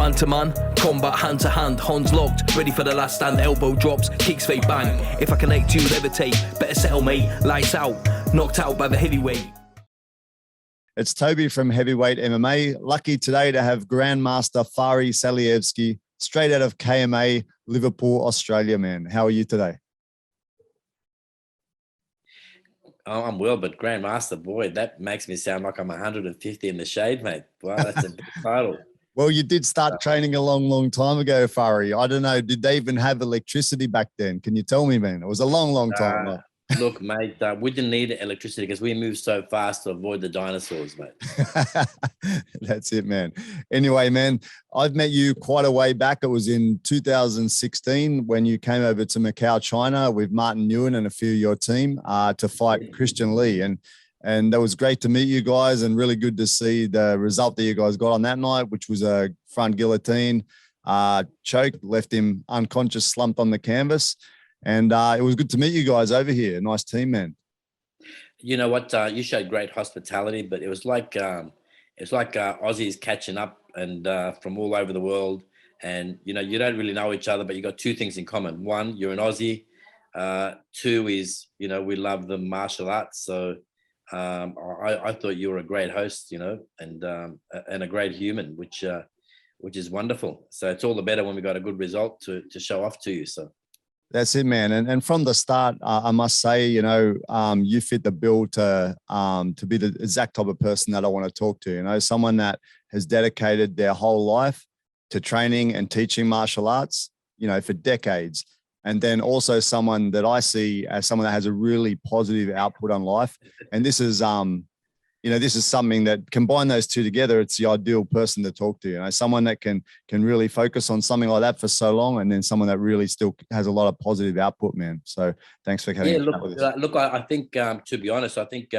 Man to man, combat hand to hand, hands locked, ready for the last stand, elbow drops, kicks fade bang. If I can hate you, levitate, better settle mate, lights out, knocked out by the heavyweight. It's Toby from Heavyweight MMA. Lucky today to have Grandmaster Fari Salievski, straight out of KMA, Liverpool, Australia, man. How are you today? Oh, I'm well, but Grandmaster, boy, that makes me sound like I'm 150 in the shade, mate. Wow, that's a big title. Well, you did start training a long time ago, Fari. I don't know, did they even have electricity back then? Can you tell me, man? It was a long time. Look, mate, we didn't need electricity because we moved so fast to avoid the dinosaurs, mate. That's it, man. Anyway, man, I've met you quite a way back. It was in 2016 when you came over to Macau, China with Martin Nguyen and a few of your team to fight Christian Lee. And that was great to meet you guys and really good to see the result that you guys got on that night, which was a front guillotine choke, left him unconscious, slumped on the canvas. And it was good to meet you guys over here. Nice team, man. You know what? You showed great hospitality, but it was like Aussies catching up and from all over the world. And, you know, you don't really know each other, but you got two things in common. One, you're an Aussie. Two is, you know, we love the martial arts. So I thought you were a great host, you know, and a great human, which is wonderful. So it's all the better when we got a good result to show off to you. So. That's it, man. And from the start, I must say, you know, you fit the bill to be the exact type of person that I want to talk to. You know, someone that has dedicated their whole life to training and teaching martial arts, you know, for decades. And then also someone that I see as someone that has a really positive output on life. And this is, you know, this is something that combine those two together. It's the ideal person to talk to, you know, someone that can really focus on something like that for so long. And then someone that really still has a lot of positive output, man. So thanks for having me. Look, I think, to be honest, I think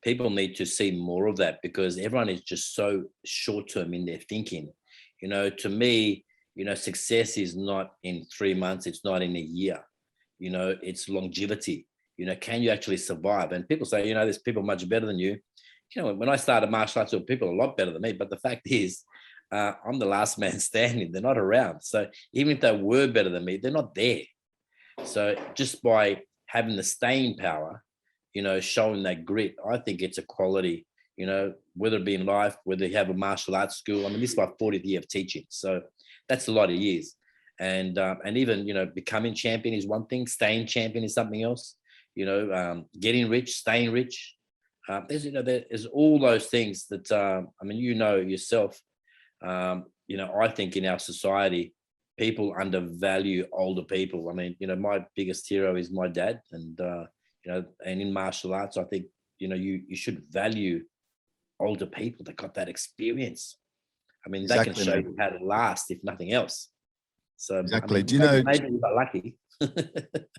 people need to see more of that because everyone is just so short-term in their thinking. You know, to me, you know, success is not in 3 months. It's not in a year. You know, it's longevity. You know, can you actually survive? And people say, you know, there's people much better than you. You know, when I started martial arts, there were people a lot better than me. But the fact is, I'm the last man standing. They're not around. So even if they were better than me, they're not there. So just by having the staying power, you know, showing that grit, I think it's a quality, you know, whether it be in life, whether you have a martial arts school. I mean, this is my 40th year of teaching. So that's a lot of years. And even, you know, becoming champion is one thing. Staying champion is something else. You know, getting rich, staying rich. There's all those things that, I mean, you know yourself, you know, I think in our society, people undervalue older people. I mean, you know, my biggest hero is my dad. And, you know, and in martial arts, I think, you know, you should value older people that got that experience. I mean, exactly, they can show you how to last, if nothing else. So exactly. I mean, do you know? Maybe we got lucky.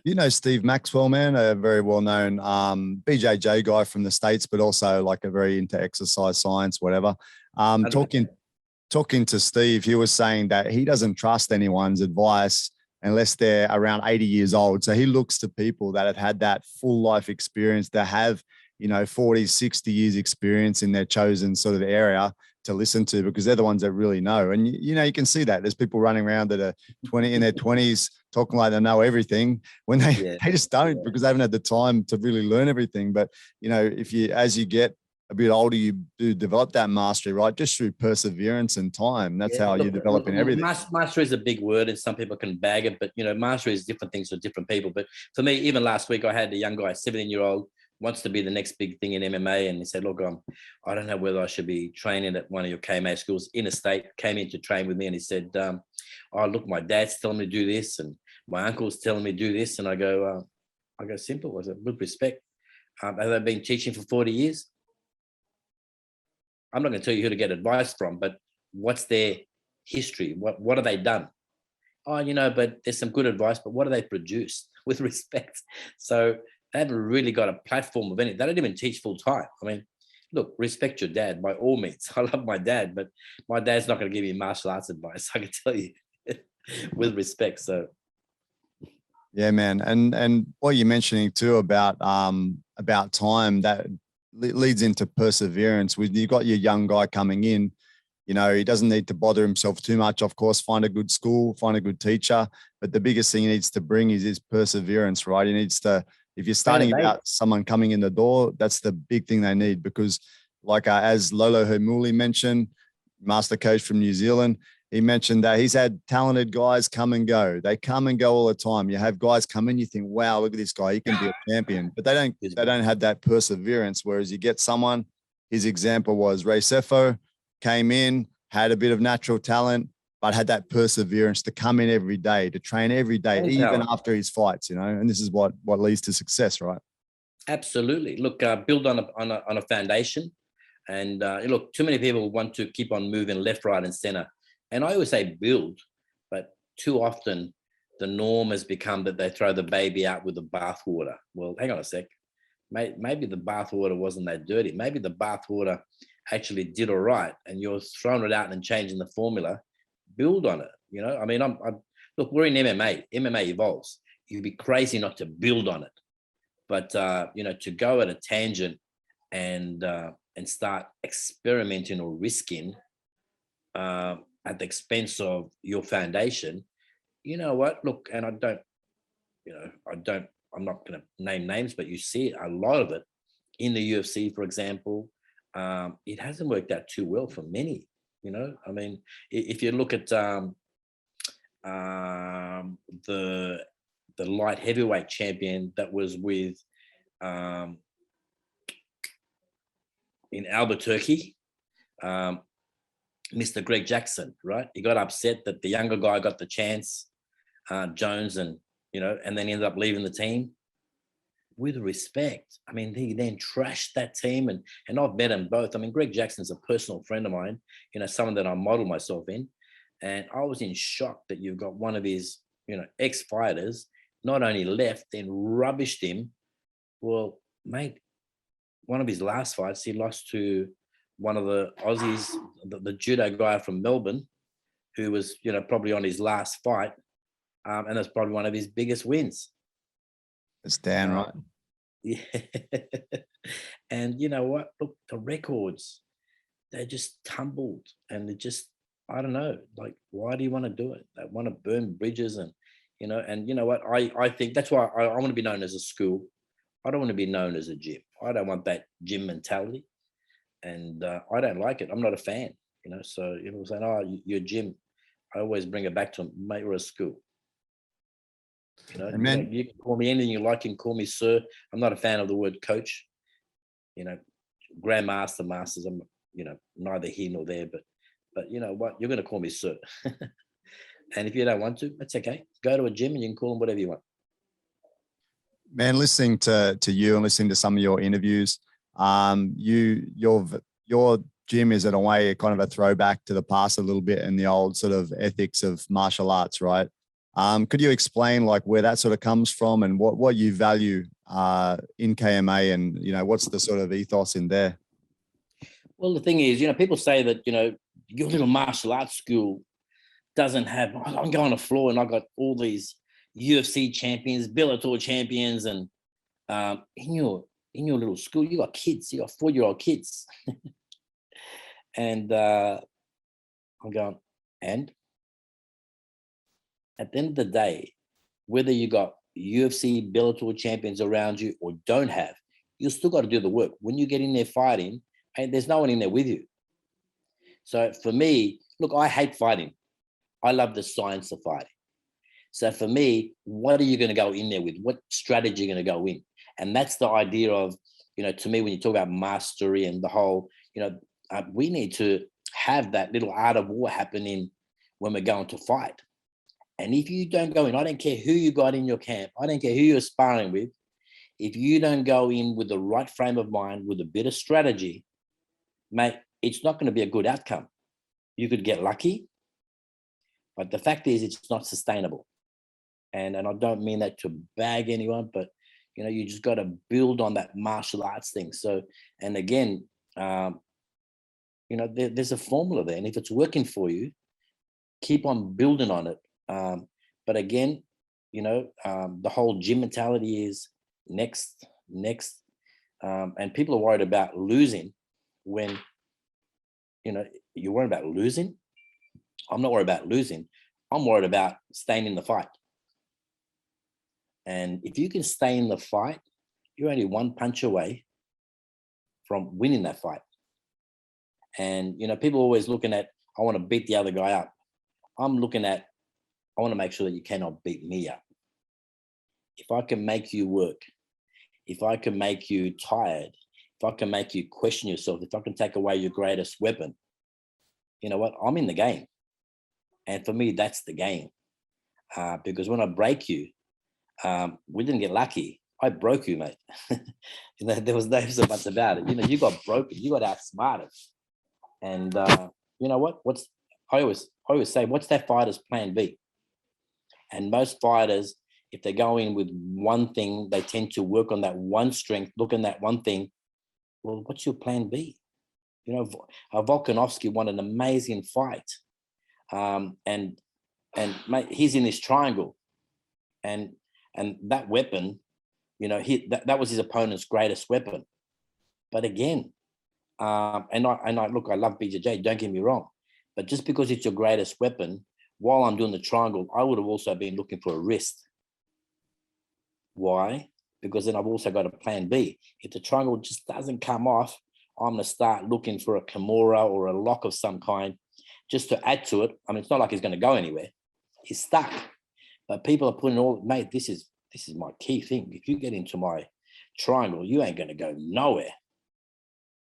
You know Steve Maxwell, man, a very well-known BJJ guy from the States, but also like a very into exercise science, whatever. Talking to Steve, he was saying that he doesn't trust anyone's advice unless they're around 80 years old. So he looks to people that have had that full life experience, that have, you know, 40, 60 years experience in their chosen sort of area to listen to, because they're the ones that really know. And, you know, you can see that there's people running around that are in their 20s talking like they know everything when they just don't, because they haven't had the time to really learn everything. But, you know, as you get a bit older, you do develop that mastery, right? Just through perseverance and time. That's how you develop in everything. Mastery is a big word and some people can bag it, but, you know, mastery is different things for different people. But for me, even last week, I had a young guy, 17-year-old, wants to be the next big thing in MMA. And he said, look, I don't know whether I should be training at one of your KMA schools in a state, came in to train with me. And he said, oh, look, my dad's telling me to do this. And my uncle's telling me to do this. And I go, simple. I said, with respect. Have they been teaching for 40 years? I'm not going to tell you who to get advice from, but what's their history? What have they done? Oh, you know, but there's some good advice, but what do they produce? With respect. So they haven't really got a platform of anything. They don't even teach full time. I mean, look, respect your dad by all means. I love my dad, but my dad's not going to give you martial arts advice. I can tell you with respect. So. Yeah, man. And what you're mentioning too about time, that leads into perseverance. When you've got your young guy coming in, You know, he doesn't need to bother himself too much. Of course, find a good school, find a good teacher. But the biggest thing he needs to bring is his perseverance, right? He needs to, if you're starting about someone coming in the door, that's the big thing they need, because like as Lolo Hermuli mentioned, master coach from New Zealand, he mentioned that he's had talented guys come and go. They come and go all the time. You have guys come in, you think, wow, look at this guy. He can be a champion. But they don't have that perseverance. Whereas you get someone, his example was Ray Sefo, came in, had a bit of natural talent, but had that perseverance to come in every day, to train every day, even after his fights, you know, and this is what leads to success, right? Absolutely. Look, build on a foundation. And look, too many people want to keep on moving left, right, and center. And I always say build, but too often the norm has become that they throw the baby out with the bathwater. Well, hang on a sec. Maybe the bathwater wasn't that dirty. Maybe the bathwater actually did all right, and you're throwing it out and changing the formula. Build on it. You know, I mean, look, we're in MMA. MMA evolves. You'd be crazy not to build on it. But you know, to go at a tangent and start experimenting or risking at the expense of your foundation, you know what? Look, and I'm not going to name names, but you see a lot of it in the UFC, for example. It hasn't worked out too well for many. You know, I mean, if you look at the light heavyweight champion that was with in Albuquerque, Mr. Greg Jackson, right? He got upset that the younger guy got the chance, Jones, and you know, and then ended up leaving the team. With respect, I mean, he then trashed that team, and I've met them both. I mean, Greg Jackson's a personal friend of mine, you know, someone that I model myself in, and I was in shock that you've got one of his, you know, ex-fighters not only left, then rubbished him. Well, mate, one of his last fights, he lost to one of the Aussies, the judo guy from Melbourne, who was, you know, probably on his last fight, and that's probably one of his biggest wins. It's Dan, right? Yeah. And you know what? Look, the records, they just tumbled, and they just, I don't know, like, why do you want to do it? They want to burn bridges, and you know what? I think that's why I want to be known as a school. I don't want to be known as a gym. I don't want that gym mentality, and I don't like it. I'm not a fan, you know. So people saying, "Oh, you're a gym," I always bring it back to them, mate, we're a school. You know, you can call me anything you like. You can call me sir. I'm not a fan of the word coach. You know, grandmaster, masters. I'm, you know, neither here nor there. But you know what? You're going to call me sir. And if you don't want to, that's okay. Go to a gym and you can call them whatever you want. Man, listening to you and listening to some of your interviews, your gym is in a way kind of a throwback to the past a little bit, and the old sort of ethics of martial arts, right? Could you explain like where that sort of comes from and what you value in KMA, and you know what's the sort of ethos in there? Well, the thing is, you know, people say that, you know, your little martial arts school doesn't have. I'm going on the floor and I got all these UFC champions, Bellator champions, and in your little school you got kids, you got 4-year-old kids, and I'm going, and at the end of the day, whether you got UFC, Bellator champions around you or don't have, you still got to do the work. When you get in there fighting, and there's no one in there with you. So for me, look, I hate fighting. I love the science of fighting. So for me, what are you going to go in there with? What strategy are you going to go in? And that's the idea of, you know, to me, when you talk about mastery and the whole, you know, we need to have that little art of war happening when we're going to fight. And if you don't go in, I don't care who you got in your camp. I don't care who you're sparring with. If you don't go in with the right frame of mind, with a bit of strategy, mate, it's not going to be a good outcome. You could get lucky, but the fact is it's not sustainable. And I don't mean that to bag anyone, but, you know, you just got to build on that martial arts thing. So, and again, you know, there's a formula there. And if it's working for you, keep on building on it. But again, you know, the whole gym mentality is next. And people are worried about losing when, you know, you're worried about losing. I'm not worried about losing. I'm worried about staying in the fight. And if you can stay in the fight, you're only one punch away from winning that fight. And, you know, people are always looking at, I want to beat the other guy up. I'm looking at, I want to make sure that you cannot beat me up. If I can make you work, if I can make you tired, if I can make you question yourself, if I can take away your greatest weapon, you know what? I'm in the game. And for me, that's the game. Because when I break you, we didn't get lucky. I broke you, mate. You know, there was no ifs or buts about it. You know, you got broken, you got outsmarted. And you know what? I always say, what's that fighter's plan B? And most fighters, if they go in with one thing, they tend to work on that one strength, look at that one thing. Well, what's your plan B? You know, Volkanovski won an amazing fight. And mate, he's in this triangle. And that weapon, you know, that was his opponent's greatest weapon. But again, and I look, I love BJJ, don't get me wrong. But just because it's your greatest weapon, while I'm doing the triangle, I would have also been looking for a wrist. Why? Because then I've also got a plan B. If the triangle just doesn't come off, I'm going to start looking for a Kimura or a lock of some kind just to add to it. I mean, it's not like he's going to go anywhere. He's stuck. But people are putting all, mate, this is my key thing. If you get into my triangle, you ain't going to go nowhere.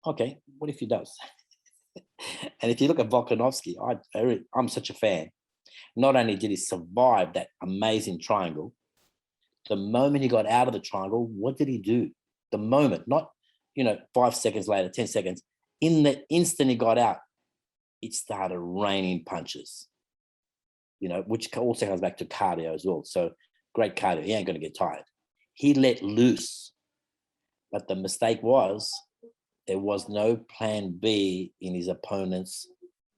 Okay, what if he does? And if you look at Volkanovski, I'm such a fan. Not only did he survive that amazing triangle, the moment he got out of the triangle, what did he do? The moment, not, 5 seconds later, 10 seconds, in the instant he got out, it started raining punches, which also comes back to cardio as well. So great cardio, he ain't going to get tired. He let loose. But the mistake was, there was no plan B in his opponent's,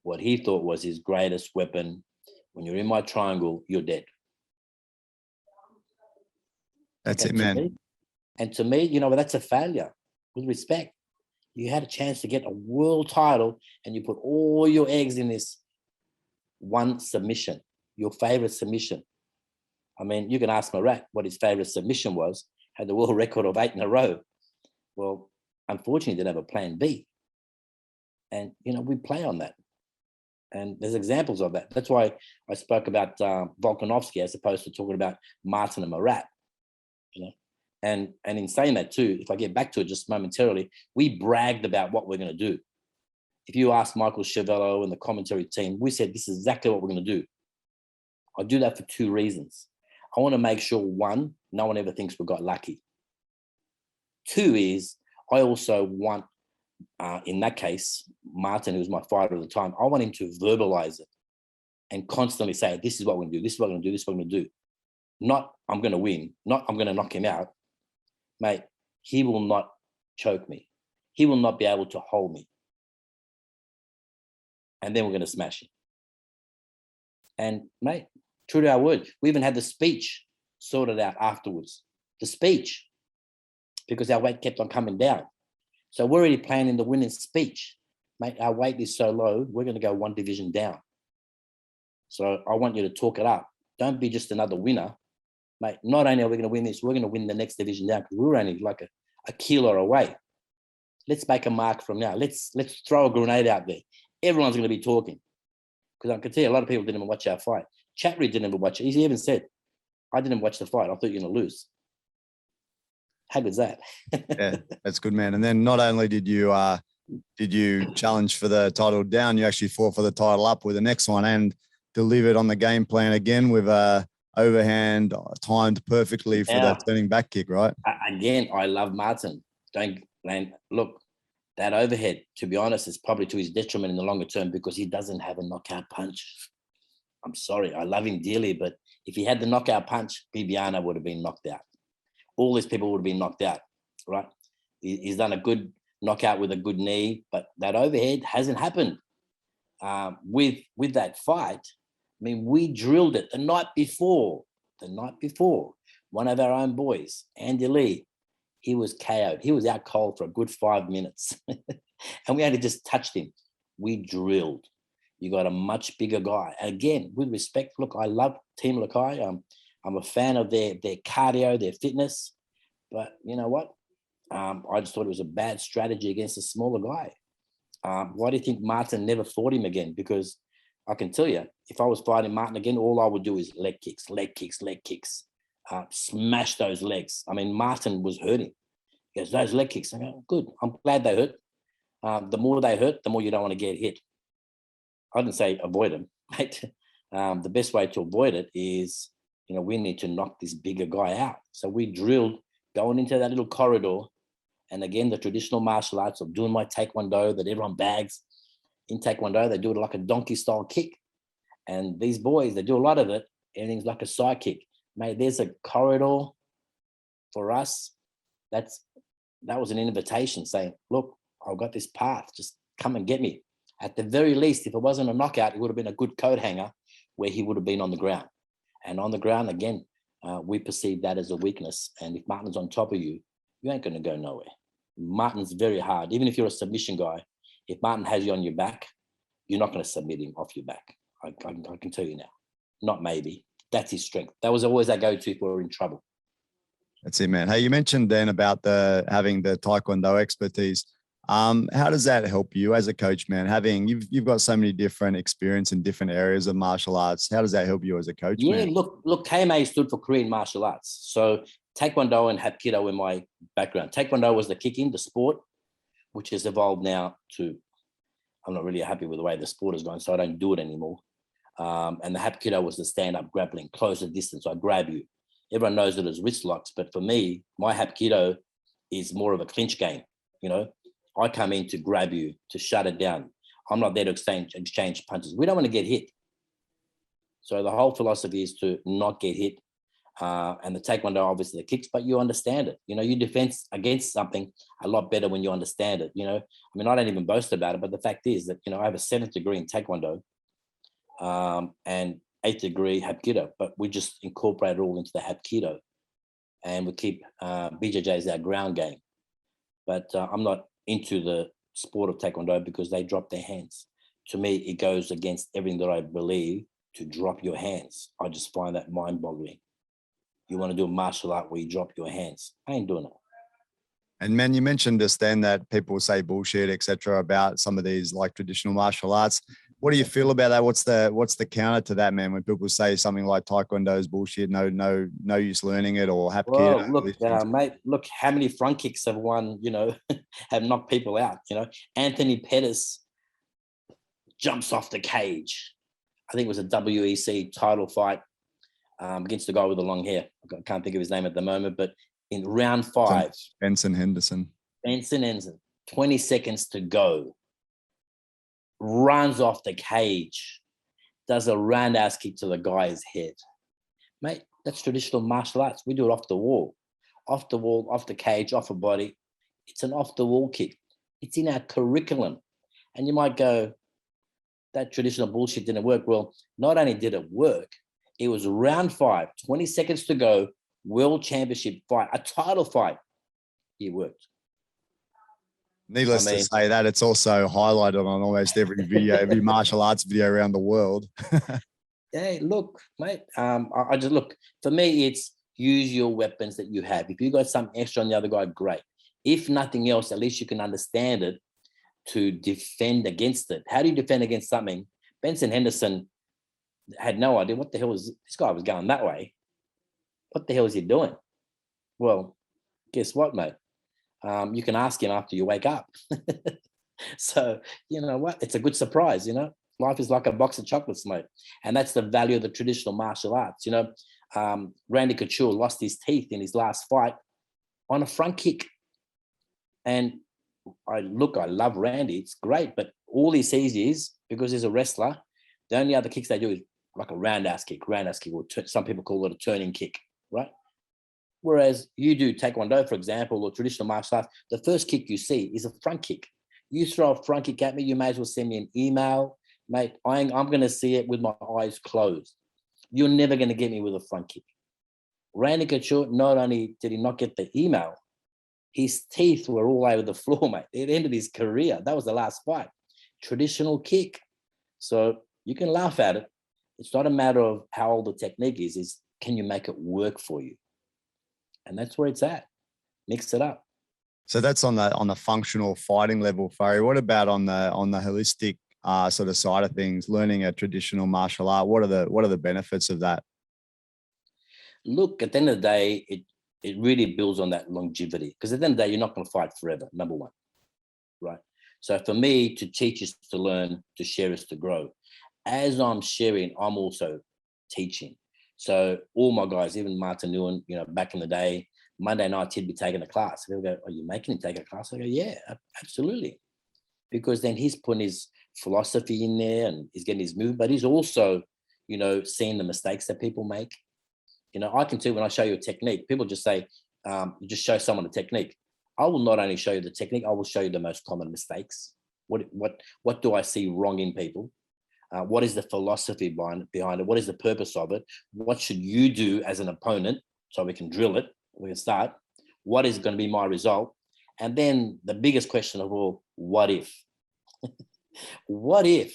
what he thought was his greatest weapon. When you're in my triangle, you're dead. That's it, man. And to me, that's a failure, with respect. You had a chance to get a world title and you put all your eggs in this one submission, your favorite submission. I mean, you can ask Marat what his favorite submission was, had the world record of 8 in a row. Well, unfortunately, he didn't have a plan B. And, we play on that. And there's examples of that. That's why I spoke about Volkanovski as opposed to talking about Martin and Marat. And in saying that too, if I get back to it just momentarily, we bragged about what we're going to do. If you ask Michael Chiavello and the commentary team, we said, this is exactly what we're going to do. I do that for 2 reasons. I want to make sure, 1, no one ever thinks we got lucky. 2 is, I also want, in that case, Martin, who was my fighter at the time, I want him to verbalize it and constantly say, this is what we're going to do, this is what we're going to do, this is what we're going to do. Not, I'm going to win, not, I'm going to knock him out. Mate, he will not choke me. He will not be able to hold me. And then we're going to smash him. And mate, true to our word, we even had the speech sorted out afterwards. The speech, because our weight kept on coming down. So we're already planning the winning speech. Mate, our weight is so low, we're going to go 1 division down. So I want you to talk it up. Don't be just another winner. Mate, not only are we going to win this, we're going to win the next division down because we were only like a kilo away. Let's make a mark from now. Let's throw a grenade out there. Everyone's going to be talking. Because I can tell you, a lot of people didn't even watch our fight. Chatry didn't even watch it. He even said, I didn't watch the fight. I thought you were going to lose. How good's that? Yeah, that's good, man. And then not only did you challenge for the title down, you actually fought for the title up with the next one and delivered on the game plan again with overhand timed perfectly for the turning back kick, right? Again, I love Martin. Look, that overhead, to be honest, is probably to his detriment in the longer term because he doesn't have a knockout punch. I'm sorry, I love him dearly, but if he had the knockout punch, Bibiana would have been knocked out. All these people would have been knocked out, right? He's done a good knockout with a good knee, but that overhead hasn't happened. With that fight, I mean, we drilled it the night before. One of our own boys, Andy Lee, he was KO'd. He was out cold for a good 5 minutes. And we only just touched him. We drilled. You got a much bigger guy. Again, with respect, look, I love Team Lakai. I'm a fan of their cardio, their fitness. But you know what? I just thought it was a bad strategy against a smaller guy. Why do you think Martin never fought him again? Because I can tell you, if I was fighting Martin again, all I would do is leg kicks, leg kicks, leg kicks, smash those legs. I mean, Martin was hurting. He goes, those leg kicks. I go, good. I'm glad they hurt. The more they hurt, the more you don't want to get hit. I didn't say avoid them, mate. The best way to avoid it is, we need to knock this bigger guy out. So we drilled going into that little corridor. And again, the traditional martial arts of doing my Taekwondo that everyone bags. In Taekwondo, they do it like a donkey style kick. And these boys, they do a lot of it. Everything's like a side kick. Mate, there's a corridor for us. That was an invitation saying, look, I've got this path. Just come and get me. At the very least, if it wasn't a knockout, it would have been a good coat hanger where he would have been on the ground. And on the ground, again, we perceive that as a weakness. And if Martin's on top of you, you ain't going to go nowhere. Martin's very hard. Even if you're a submission guy, if Martin has you on your back, you're not going to submit him off your back. I can tell you now. Not maybe. That's his strength. That was always our go-to if we were in trouble. That's it, man. Hey, you mentioned then about having the Taekwondo expertise. How does that help you as a coach, man? You've got so many different experience in different areas of martial arts. How does that help you as a coach? Yeah, man? look, KMA stood for Korean martial arts. So Taekwondo and Hapkido were my background. Taekwondo was the kicking, the sport, which has evolved now to, I'm not really happy with the way the sport is going, so I don't do it anymore. And the Hapkido was the stand-up grappling, close the distance, I grab you. Everyone knows it as wrist locks, but for me, my Hapkido is more of a clinch game, I come in to grab you, to shut it down. I'm not there to exchange punches. We don't want to get hit. So the whole philosophy is to not get hit. And the Taekwondo, obviously the kicks, but you understand it. You defend against something a lot better when you understand it. I mean, I don't even boast about it, but the fact is that, I have a 7th degree in Taekwondo and 8th degree Hapkido, but we just incorporate it all into the Hapkido. And we keep BJJ as our ground game. But I'm not into the sport of Taekwondo because they drop their hands. To me, it goes against everything that I believe, to drop your hands. I just find that mind-boggling. You want to do a martial art where you drop your hands. I ain't doing it. And man, you mentioned this then that people say bullshit, etc., about some of these like traditional martial arts. What do you feel about that? What's the counter to that, man? When people say something like Taekwondo is bullshit, no use learning it, or Hapkido. Well, look, mate, look how many front kicks have won, have knocked people out. Anthony Pettis jumps off the cage. I think it was a WEC title fight against the guy with the long hair. I can't think of his name at the moment, but in round 5. Benson Henderson, 20 seconds to go. Runs off the cage, does a roundhouse kick to the guy's head. Mate, that's traditional martial arts. We do it off the wall, off the cage, off a body. It's an off the wall kick. It's in our curriculum. And you might go, that traditional bullshit didn't work. Well, not only did it work, it was round 5, 20 seconds to go, world championship fight, a title fight. It worked. Needless to say that it's also highlighted on almost every video, every martial arts video around the world. Hey, look, mate, I just look, for me, it's use your weapons that you have. If you got something extra on the other guy, great. If nothing else, at least you can understand it to defend against it. How do you defend against something? Benson Henderson had no idea what the hell was, this guy was going that way. What the hell is he doing? Well, guess what, mate? You can ask him after you wake up. So, you know what? It's a good surprise, Life is like a box of chocolates, mate. And that's the value of the traditional martial arts. Randy Couture lost his teeth in his last fight on a front kick. And I love Randy. It's great. But all he sees is, because he's a wrestler, the only other kicks they do is like a roundhouse kick, or some people call it a turning kick, right? Whereas you do Taekwondo, for example, or traditional martial arts, the first kick you see is a front kick. You throw a front kick at me, you may as well send me an email. Mate, I'm going to see it with my eyes closed. You're never going to get me with a front kick. Randy Couture, not only did he not get the email, his teeth were all over the floor, mate. It ended his career. That was the last fight. traditional kick. So you can laugh at it. It's not a matter of how old the technique is can you make it work for you? And that's where it's at. Mix it up. So that's on the functional fighting level, Fari. What about on the holistic sort of side of things, learning a traditional martial art? What are the benefits of that? Look, at the end of the day, it really builds on that longevity, because at the end of the day, you're not going to fight forever, number one, right? So for me, to teach is to learn, to share is to grow. As I'm sharing, I'm also teaching. So all my guys, even Martin Nguyen, back in the day, Monday night he'd be taking a class. People go, "Are you making him take a class?" I go, "Yeah, absolutely," because then he's putting his philosophy in there and he's getting his move, but he's also, seeing the mistakes that people make. I can tell when I show you a technique, people just say, you just show someone a technique. I will not only show you the technique, I will show you the most common mistakes. What do I see wrong in people? What is the philosophy behind it? What is the purpose of it? What should you do as an opponent so we can drill it? We can start. What is going to be my result? And then the biggest question of all, what if? What if?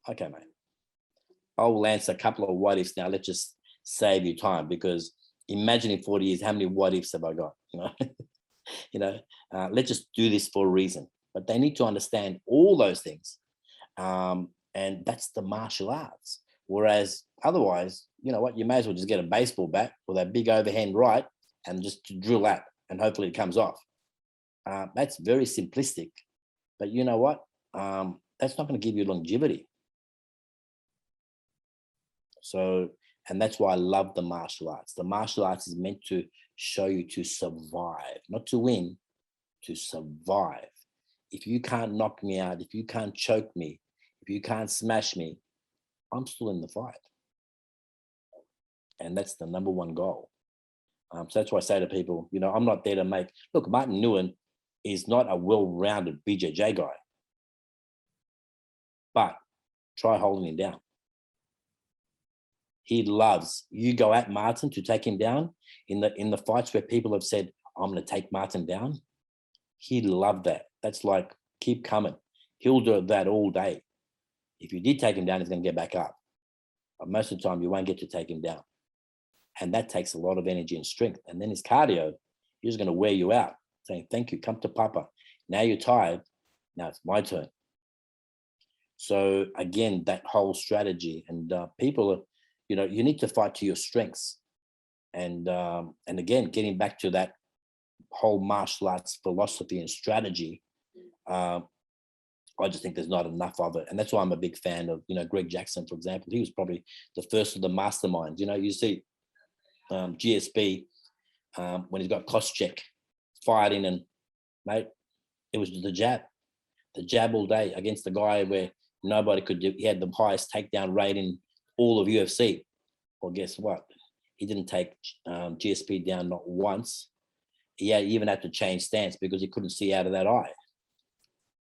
Okay, mate. I will answer a couple of what ifs now. Let's just save you time, because imagine in 40 years, how many what ifs have I got? Let's just do this for a reason. But they need to understand all those things. And that's the martial arts. Whereas otherwise, you know what, you may as well just get a baseball bat or that big overhand right and just drill that, and hopefully it comes off. That's very simplistic. But you know what? That's not going to give you longevity. So, and that's why I love the martial arts. The martial arts is meant to show you to survive, not to win, to survive. If you can't knock me out, if you can't choke me, if you can't smash me, I'm still in the fight. And that's the number one goal. So that's why I say to people, I'm not there to look, Martin Nguyen is not a well-rounded BJJ guy, but try holding him down. He loves, you go at Martin to take him down in the fights where people have said, I'm going to take Martin down. He loved that. That's like, keep coming. He'll do that all day. If you did take him down, he's going to get back up. But most of the time, you won't get to take him down. And that takes a lot of energy and strength. And then his cardio, he's going to wear you out, saying, thank you, come to Papa. Now you're tired. Now it's my turn. So again, that whole strategy, and people are, you need to fight to your strengths. And again, getting back to that whole martial arts philosophy and strategy, I just think there's not enough of it. And that's why I'm a big fan of, Greg Jackson, for example. He was probably the first of the masterminds. You see GSP, when he's got Koscheck fighting, and, mate, it was the jab all day against the guy where nobody could do. He had the highest takedown rate in all of UFC. Well, guess what? He didn't take GSP down not once. He even had to change stance because he couldn't see out of that eye.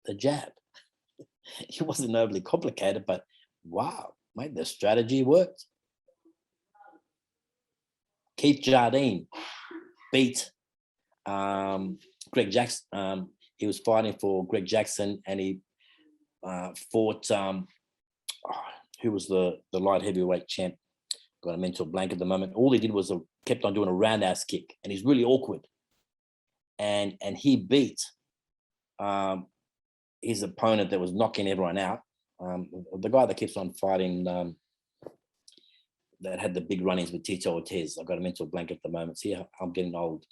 The jab. It wasn't overly complicated, but wow, mate, the strategy worked. Keith Jardine beat Greg Jackson. He was fighting for Greg Jackson, and he fought who was the light heavyweight champ. Got a mental blank at the moment. All he did was kept on doing a roundhouse kick, and he's really awkward. And he beat his opponent that was knocking everyone out. The guy that keeps on fighting, that had the big run-ins with Tito Ortiz. I've got a mental blank at the moment. See, I'm getting old.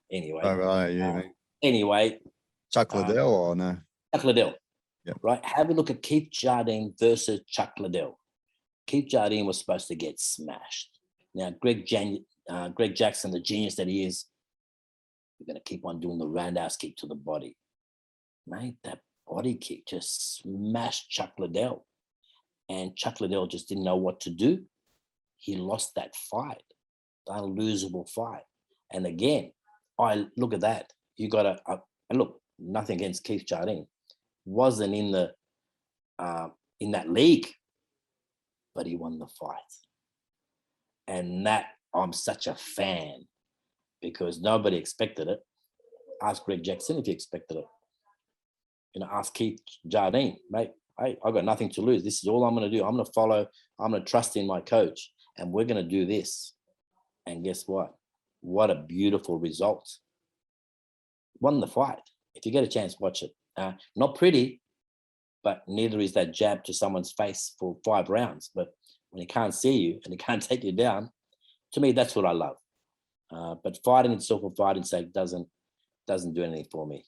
Anyway. Oh, right. Anyway. Chuck Liddell or no? Chuck Liddell. Yep. Right. Have a look at Keith Jardine versus Chuck Liddell. Keith Jardine was supposed to get smashed. Now, Greg Jackson, the genius that he is, we're going to keep on doing the roundhouse kick to the body. Mate, that body kick just smashed Chuck Liddell. And Chuck Liddell just didn't know what to do. He lost that fight, the unlosable fight. And again, I look at that. You got and look, nothing against Keith Jardine. Wasn't in that league, but he won the fight. And that, I'm such a fan, because nobody expected it. Ask Greg Jackson if he expected it. ask Keith Jardine, mate, I've got nothing to lose. This is all I'm going to do. I'm going to follow. I'm going to trust in my coach, and we're going to do this. And guess what? What a beautiful result. Won the fight. If you get a chance, watch it. Not pretty, but neither is that jab to someone's face for 5 rounds. But when he can't see you and he can't take you down, to me, that's what I love. But fighting itself for fighting's sake doesn't do anything for me.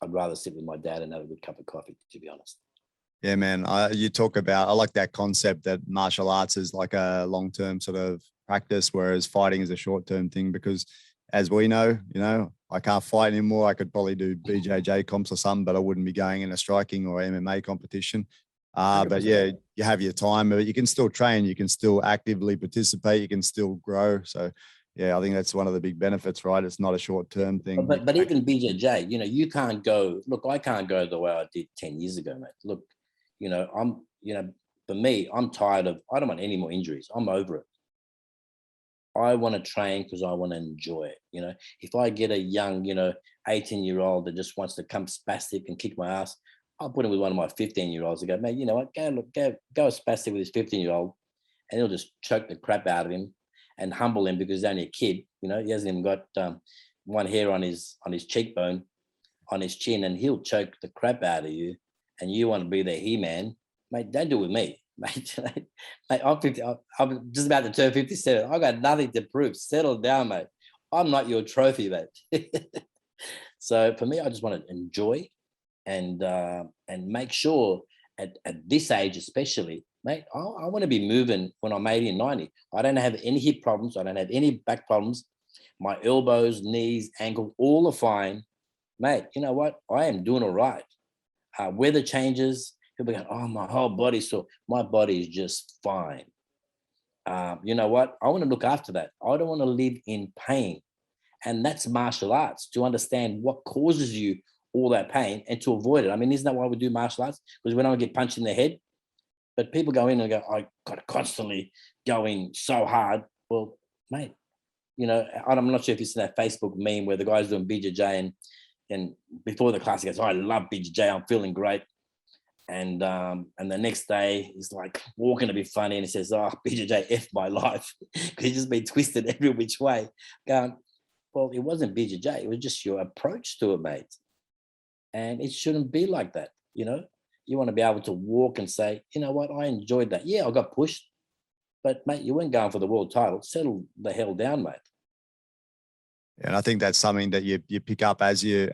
I'd rather sit with my dad and have a good cup of coffee, to be honest. Yeah, man. You talk about, I like that concept that martial arts is like a long-term sort of practice, whereas fighting is a short-term thing, because as we know, I can't fight anymore. I could probably do BJJ comps or something, but I wouldn't be going in a striking or MMA competition. But yeah, you have your time, but you can still train, you can still actively participate, you can still grow. So yeah, I think that's one of the big benefits, right? It's not a short-term thing. But even BJJ, you can't go, look, I can't go the way I did 10 years ago, mate. Look, for me, I'm tired of, I don't want any more injuries. I'm over it. I want to train because I want to enjoy it. If I get a young, 18-year-old that just wants to come spastic and kick my ass, I'll put him with one of my 15-year-olds and go, mate, you know what? Go spastic with his 15-year-old, and he'll just choke the crap out of him and humble him because he's only a kid. He hasn't even got one hair on his cheekbone, on his chin, and he'll choke the crap out of you. And you want to be the He-Man, mate? Don't do it with me, mate. Mate, I'm 50. I'm just about to turn 57. I got nothing to prove. Settle down, mate. I'm not your trophy, mate. So for me, I just want to enjoy and make sure at this age, especially, mate, I want to be moving when I'm 80 and 90. I don't have any hip problems. I don't have any back problems. My elbows, knees, ankles, all are fine. Mate, you know what? I am doing all right. Weather changes, people go, oh, my whole body's sore. My body is just fine. You know what? I want to look after that. I don't want to live in pain. And that's martial arts, to understand what causes you all that pain and to avoid it. I mean, isn't that why we do martial arts? Because we don't get punched in the head. But people go in and go, I got to constantly going so hard. Well, mate, I'm not sure if you've seen that Facebook meme where the guy's doing BJJ and before the class he goes, I love BJJ, I'm feeling great. And the next day he's like walking a bit funny and he says, oh, BJJ F my life, because he's just been twisted every which way. Going, well, it wasn't BJJ, it was just your approach to it, mate. And it shouldn't be like that. You want to be able to walk and say, you know what, I enjoyed that. Yeah, I got pushed, but mate, you weren't going for the world title. Settle the hell down, mate. And I think that's something that you pick up as you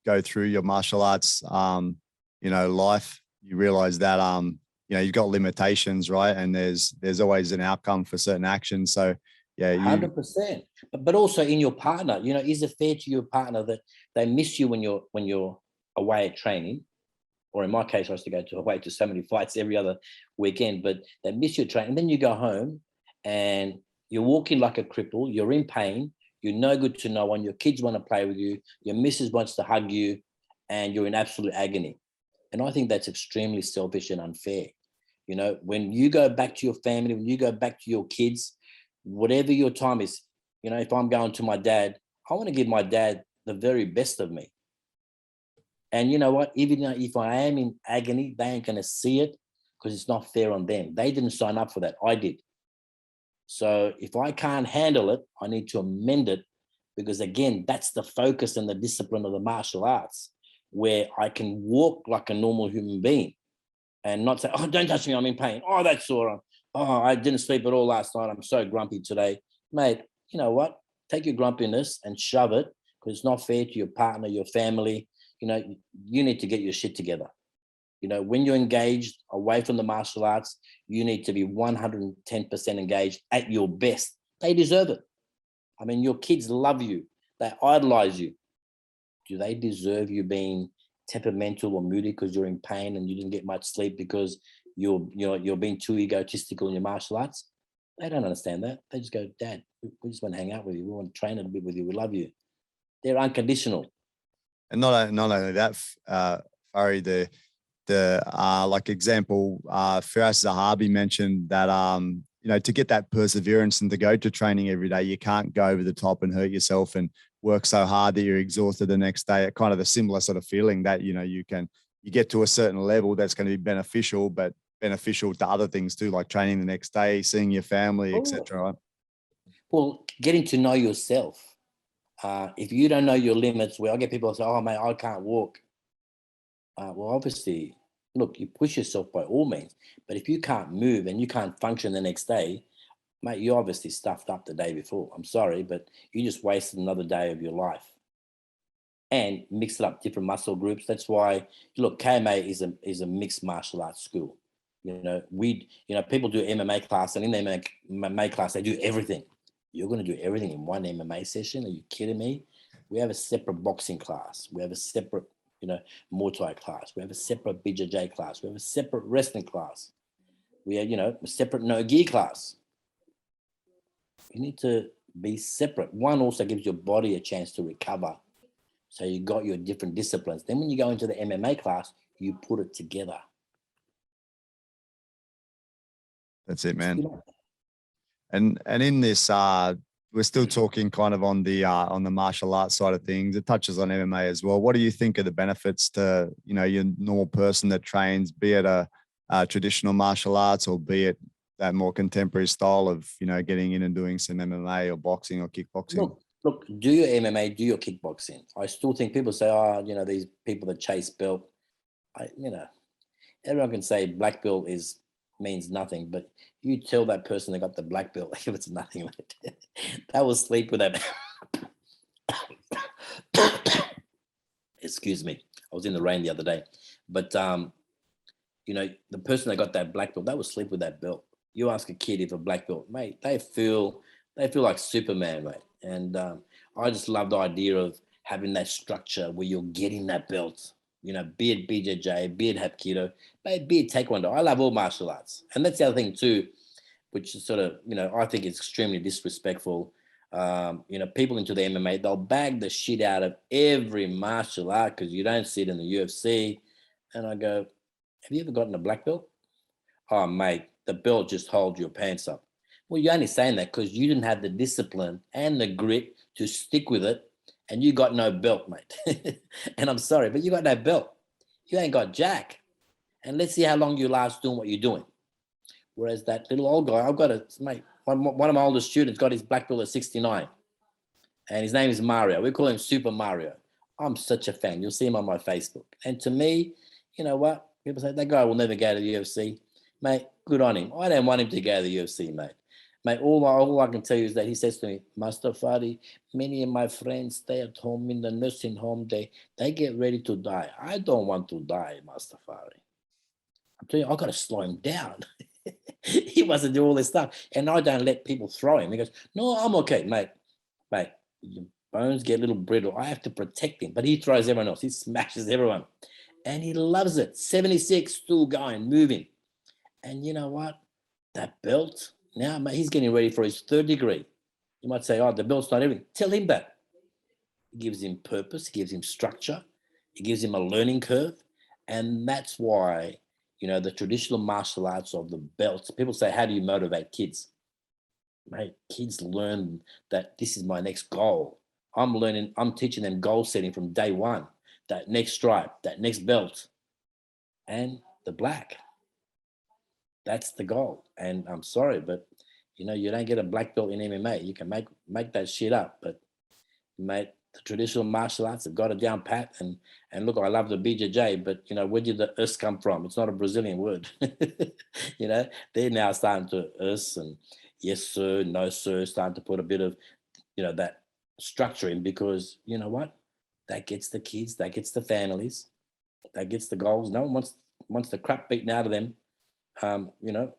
go through your martial arts, life. You realize that, you've got limitations, right? And there's always an outcome for certain actions. So yeah, 100%. But also in your partner, is it fair to your partner that they miss you when you're away at training? Or in my case, I used to go away to so many fights every other weekend, but they miss your training. And then you go home and you're walking like a cripple, you're in pain, you're no good to no one, your kids want to play with you, your missus wants to hug you, and you're in absolute agony. And I think that's extremely selfish and unfair. When you go back to your family, when you go back to your kids, whatever your time is, if I'm going to my dad, I want to give my dad the very best of me. And you know what? Even if I am in agony, they ain't going to see it because it's not fair on them. They didn't sign up for that. I did. So if I can't handle it, I need to amend it, because again, that's the focus and the discipline of the martial arts, where I can walk like a normal human being and not say, oh, don't touch me, I'm in pain. Oh, that's sore. Oh, I didn't sleep at all last night, I'm so grumpy today. Mate, you know what? Take your grumpiness and shove it, because it's not fair to your partner, your family. You need to get your shit together. When you're engaged away from the martial arts, you need to be 110% engaged at your best. They deserve it. I mean, your kids love you. They idolize you. Do they deserve you being temperamental or moody because you're in pain and you didn't get much sleep because you're being too egotistical in your martial arts? They don't understand that. They just go, Dad, we just want to hang out with you. We want to train a bit with you. We love you. They're unconditional. And not only that, Fari, the like example, Firas Zahabi mentioned that, to get that perseverance and to go to training every day, you can't go over the top and hurt yourself and work so hard that you're exhausted the next day. Kind of a similar sort of feeling that, you know, you get to a certain level that's going to be beneficial, but beneficial to other things too, like training the next day, seeing your family, etc. Well, getting to know yourself. If you don't know your limits, well, I get people say, "Oh, mate, I can't walk." Well, obviously, look, you push yourself by all means, but if you can't move and you can't function the next day, mate, you obviously stuffed up the day before. I'm sorry, but you just wasted another day of your life and mixed it up different muscle groups. That's why, look, KMA is a mixed martial arts school. You know, people do MMA class, and in the MMA class, they do everything. You're going to do everything in one MMA session? Are you kidding me? We have a separate boxing class. We have a separate, you know, Muay Thai class. We have a separate BJJ class. We have a separate wrestling class. We have, you know, a separate no-gi class. You need to be separate. One also gives your body a chance to recover. So you got your different disciplines. Then when you go into the MMA class, you put it together. That's it, man. And in this, we're still talking kind of on the martial arts side of things. It touches on MMA as well. What do you think are the benefits to, you know, your normal person that trains, be it a traditional martial arts or be it that more contemporary style of, you know, getting in and doing some MMA or boxing or kickboxing? Look, do your MMA, do your kickboxing. I still think people say, oh, you know, these people that chase belt. You know, everyone can say black belt means nothing, but you tell that person they got the black belt, like it's nothing. That will sleep with that. Excuse me. I was in the rain the other day, but you know, the person that got that black belt, that will sleep with that belt. You ask a kid if a black belt, mate, they feel like Superman, mate. And I just love the idea of having that structure where you're getting that belt. You know, be it BJJ, be it Hapkido, be it Taekwondo. I love all martial arts. And that's the other thing too, which is sort of, you know, I think it's extremely disrespectful. You know, people into the MMA, they'll bag the shit out of every martial art because you don't see it in the UFC. And I go, have you ever gotten a black belt? Oh, mate, the belt just holds your pants up. Well, you're only saying that because you didn't have the discipline and the grit to stick with it, and you got no belt, mate. And I'm sorry, but you got no belt. You ain't got jack. And let's see how long you last doing what you're doing. Whereas that little old guy, I've got a mate, one of my oldest students got his black belt at 69, and his name is Mario. We call him Super Mario. I'm such a fan. You'll see him on my Facebook. And to me, you know what? People say that guy will never go to the UFC. Mate, good on him. I don't want him to go to the UFC, mate. Mate, all I can tell you is that he says to me, Master Fari, many of my friends stay at home in the nursing home. They get ready to die. I don't want to die, Master Fari. I'm telling you, I got to slow him down. He wants to do all this stuff. And I don't let people throw him. He goes, no, I'm okay, mate. Mate, your bones get a little brittle. I have to protect him. But he throws everyone else. He smashes everyone. And he loves it. 76, still going, moving. And you know what? That belt, now mate, he's getting ready for his third degree. You might say, oh, the belt's not everything. Tell him that. It gives him purpose. It gives him structure. It gives him a learning curve. And that's why, you know, the traditional martial arts of the belts, people say, how do you motivate kids? Mate, kids learn that this is my next goal. I'm teaching them goal setting from day one. That next stripe, that next belt, and the black. That's the goal. And I'm sorry, but you know, you don't get a black belt in MMA. You can make that shit up, but mate, the traditional martial arts have got it down pat. And look, I love the BJJ, but you know, where did the us come from? It's not a Brazilian word. You know, they're now starting to us and yes sir, no sir, starting to put a bit of, you know, that structure in, because you know what? That gets the kids, that gets the families, that gets the goals. No one wants the crap beaten out of them. You know,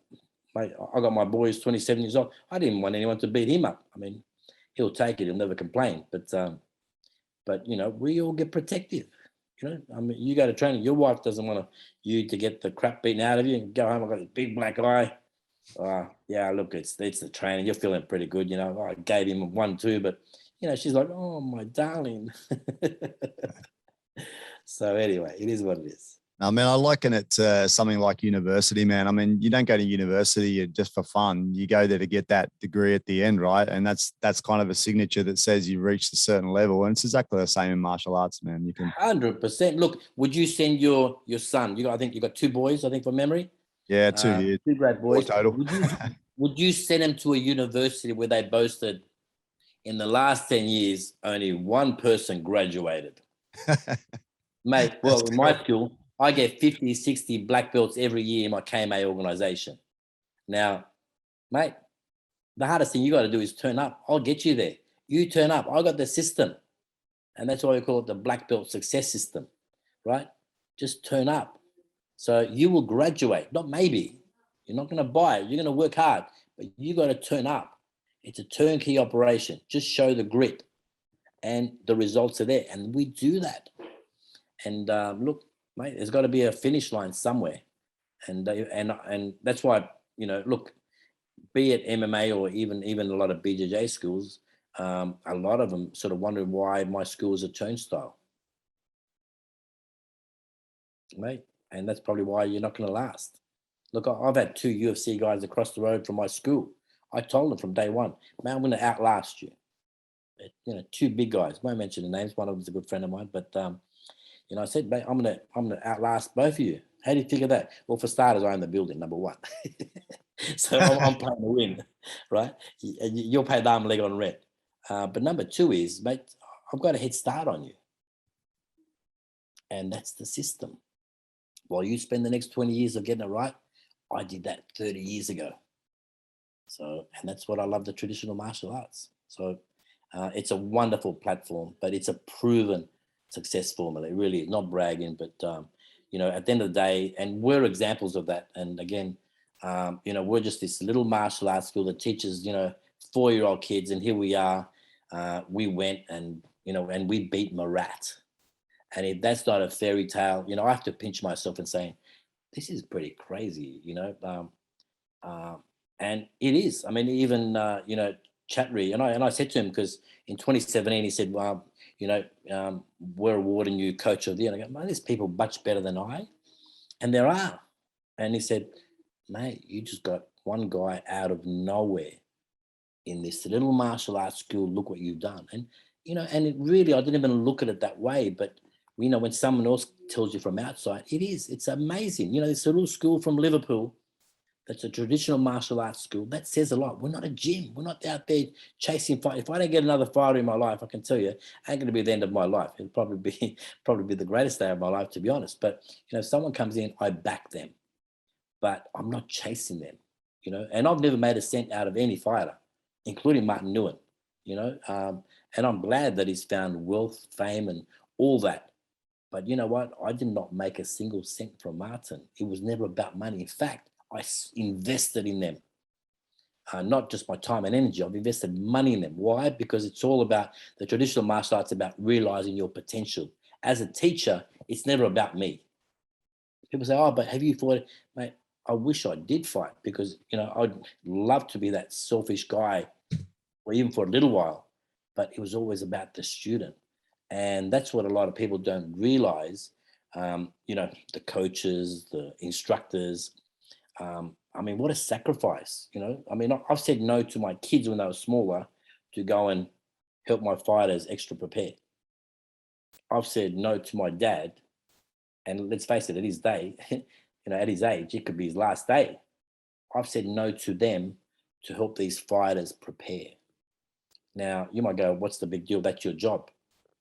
I got my boy who's 27 years old. I didn't want anyone to beat him up. I mean, he'll take it. He'll never complain. But you know, we all get protective. You know, I mean, you go to training. Your wife doesn't want you to get the crap beaten out of you and go home. I got this big black eye. Yeah, look, it's the training. You're feeling pretty good. You know, I gave him 1-2, but you know, she's like, oh my darling. So anyway, it is what it is. I mean, I liken it to something like university, man. I mean, you don't go to university just for fun. You go there to get that degree at the end, right? And that's kind of a signature that says you've reached a certain level. And it's exactly the same in martial arts, man. You can 100%. Look, would you send your son? I think you got 2 boys. I think from memory. Yeah, 2 years. 2 great boys. Total. Would you send them to a university where they boasted in the last 10 years only one person graduated? Mate, well, in my school, I get 50, 60 black belts every year in my KMA organization. Now, mate, the hardest thing you got to do is turn up. I'll get you there. You turn up. I got the system. And that's why we call it the black belt success system, right? Just turn up. So you will graduate, not maybe. You're not going to buy it. You're going to work hard, but you got to turn up. It's a turnkey operation. Just show the grit and the results are there. And we do that. And look, mate, there's got to be a finish line somewhere. And that's why, look, be it MMA or even a lot of BJJ schools, a lot of them sort of wondering why my school is a turnstile. Mate, and that's probably why you're not going to last. Look, I've had 2 UFC guys across the road from my school. I told them from day one, man, I'm going to outlast you. 2 big guys. Won't mention the names. One of them's a good friend of mine, but I said, mate, I'm gonna outlast both of you. How do you figure that? Well, for starters, I own the building, number one. So I'm playing to win, right? You'll pay the arm and leg on rent. But number 2 is, mate, I've got a head start on you. And that's the system. While you spend the next 20 years of getting it right, I did that 30 years ago. So, and that's what I love the traditional martial arts. So it's a wonderful platform, but it's a proven success formula. It really is, not bragging, but, at the end of the day, and we're examples of that. And again, we're just this little martial arts school that teaches, 4-year-old kids. And here we are. We went and we beat Marat. And if that's not a fairy tale, I have to pinch myself and saying, this is pretty crazy, and it is. I mean, even, Chatri, and I said to him, because in 2017, he said, well, we're awarding you coach of the year. And I go, man, there's people much better than I. And there are. And he said, mate, you just got one guy out of nowhere in this little martial arts school. Look what you've done. And, and it really, I didn't even look at it that way, but when someone else tells you from outside, it's amazing. This little school from Liverpool, that's a traditional martial arts school, that says a lot. We're not a gym. We're not out there chasing fight. If I don't get another fighter in my life, I can tell you, it ain't going to be the end of my life. It'll probably be the greatest day of my life, to be honest. But, if someone comes in, I back them. But I'm not chasing them, And I've never made a cent out of any fighter, including Martin Nguyen, And I'm glad that he's found wealth, fame, and all that. But you know what? I did not make a single cent from Martin. It was never about money. In fact, I invested in them. Not just my time and energy. I've invested money in them. Why? Because it's all about the traditional martial arts, about realizing your potential. As a teacher, it's never about me. People say, oh, but have you fought? Mate, I wish I did fight, because, I'd love to be that selfish guy, or even for a little while. But it was always about the student. And that's what a lot of people don't realize. The coaches, the instructors, what a sacrifice, I've said no to my kids when they were smaller to go and help my fighters extra prepared. I've said no to my dad, and let's face it, at his day, at his age, it could be his last day. I've said no to them to help these fighters prepare. Now, you might go, what's the big deal? That's your job.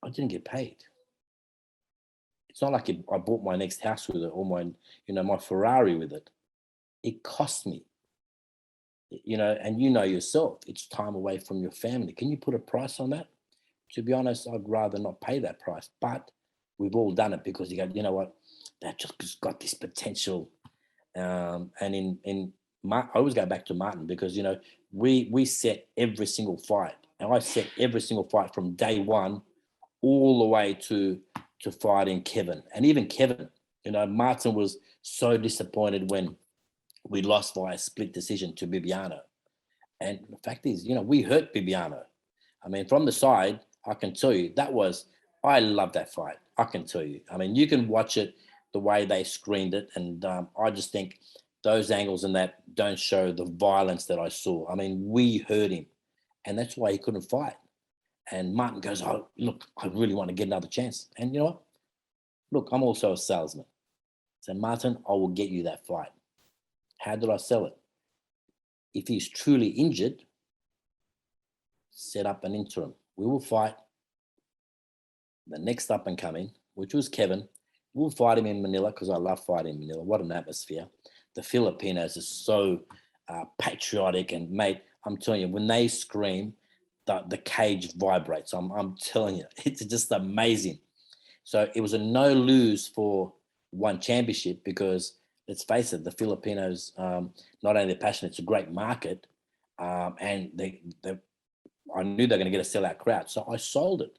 I didn't get paid. It's not like I bought my next house with it, or my Ferrari with it. It cost me, and yourself, it's time away from your family. Can you put a price on that? To be honest, I'd rather not pay that price, but we've all done it because you go, you know what, that just got this potential. And I always go back to Martin, because, we set every single fight, and I set every single fight from day one all the way to fighting Kevin. And even Kevin, Martin was so disappointed when we lost via split decision to Bibiano. And the fact is, we hurt Bibiano. From the side, I can tell you, I love that fight. I can tell you. You can watch it. the way they screened it. And I just think those angles and that don't show the violence that I saw. I mean, we hurt him, and that's why he couldn't fight. And Martin goes, oh, look, I really want to get another chance. And you know what? Look, I'm also a salesman. So Martin, I will get you that fight. How did I sell it? If he's truly injured, set up an interim. We will fight the next up and coming, which was Kevin. We'll fight him in Manila because I love fighting in Manila. What an atmosphere. The Filipinos are so patriotic, and mate, I'm telling you, when they scream, the cage vibrates. I'm telling you, it's just amazing. So it was a no lose for one championship because let's face it, the Filipinos, not only they're passionate, it's a great market, and I knew they're going to get a sellout crowd. So I sold it.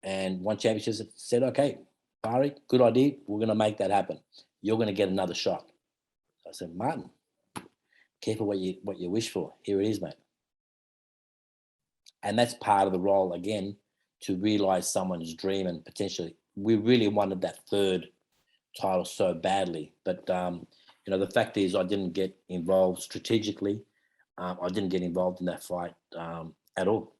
And one championship said, okay, Fari, good idea. We're going to make that happen. You're going to get another shot. So I said, Martin, careful what you wish for. Here it is, mate. And that's part of the role, again, to realize someone's dream and potentially. We really wanted that third title so badly. But, the fact is I didn't get involved strategically. I didn't get involved in that fight at all.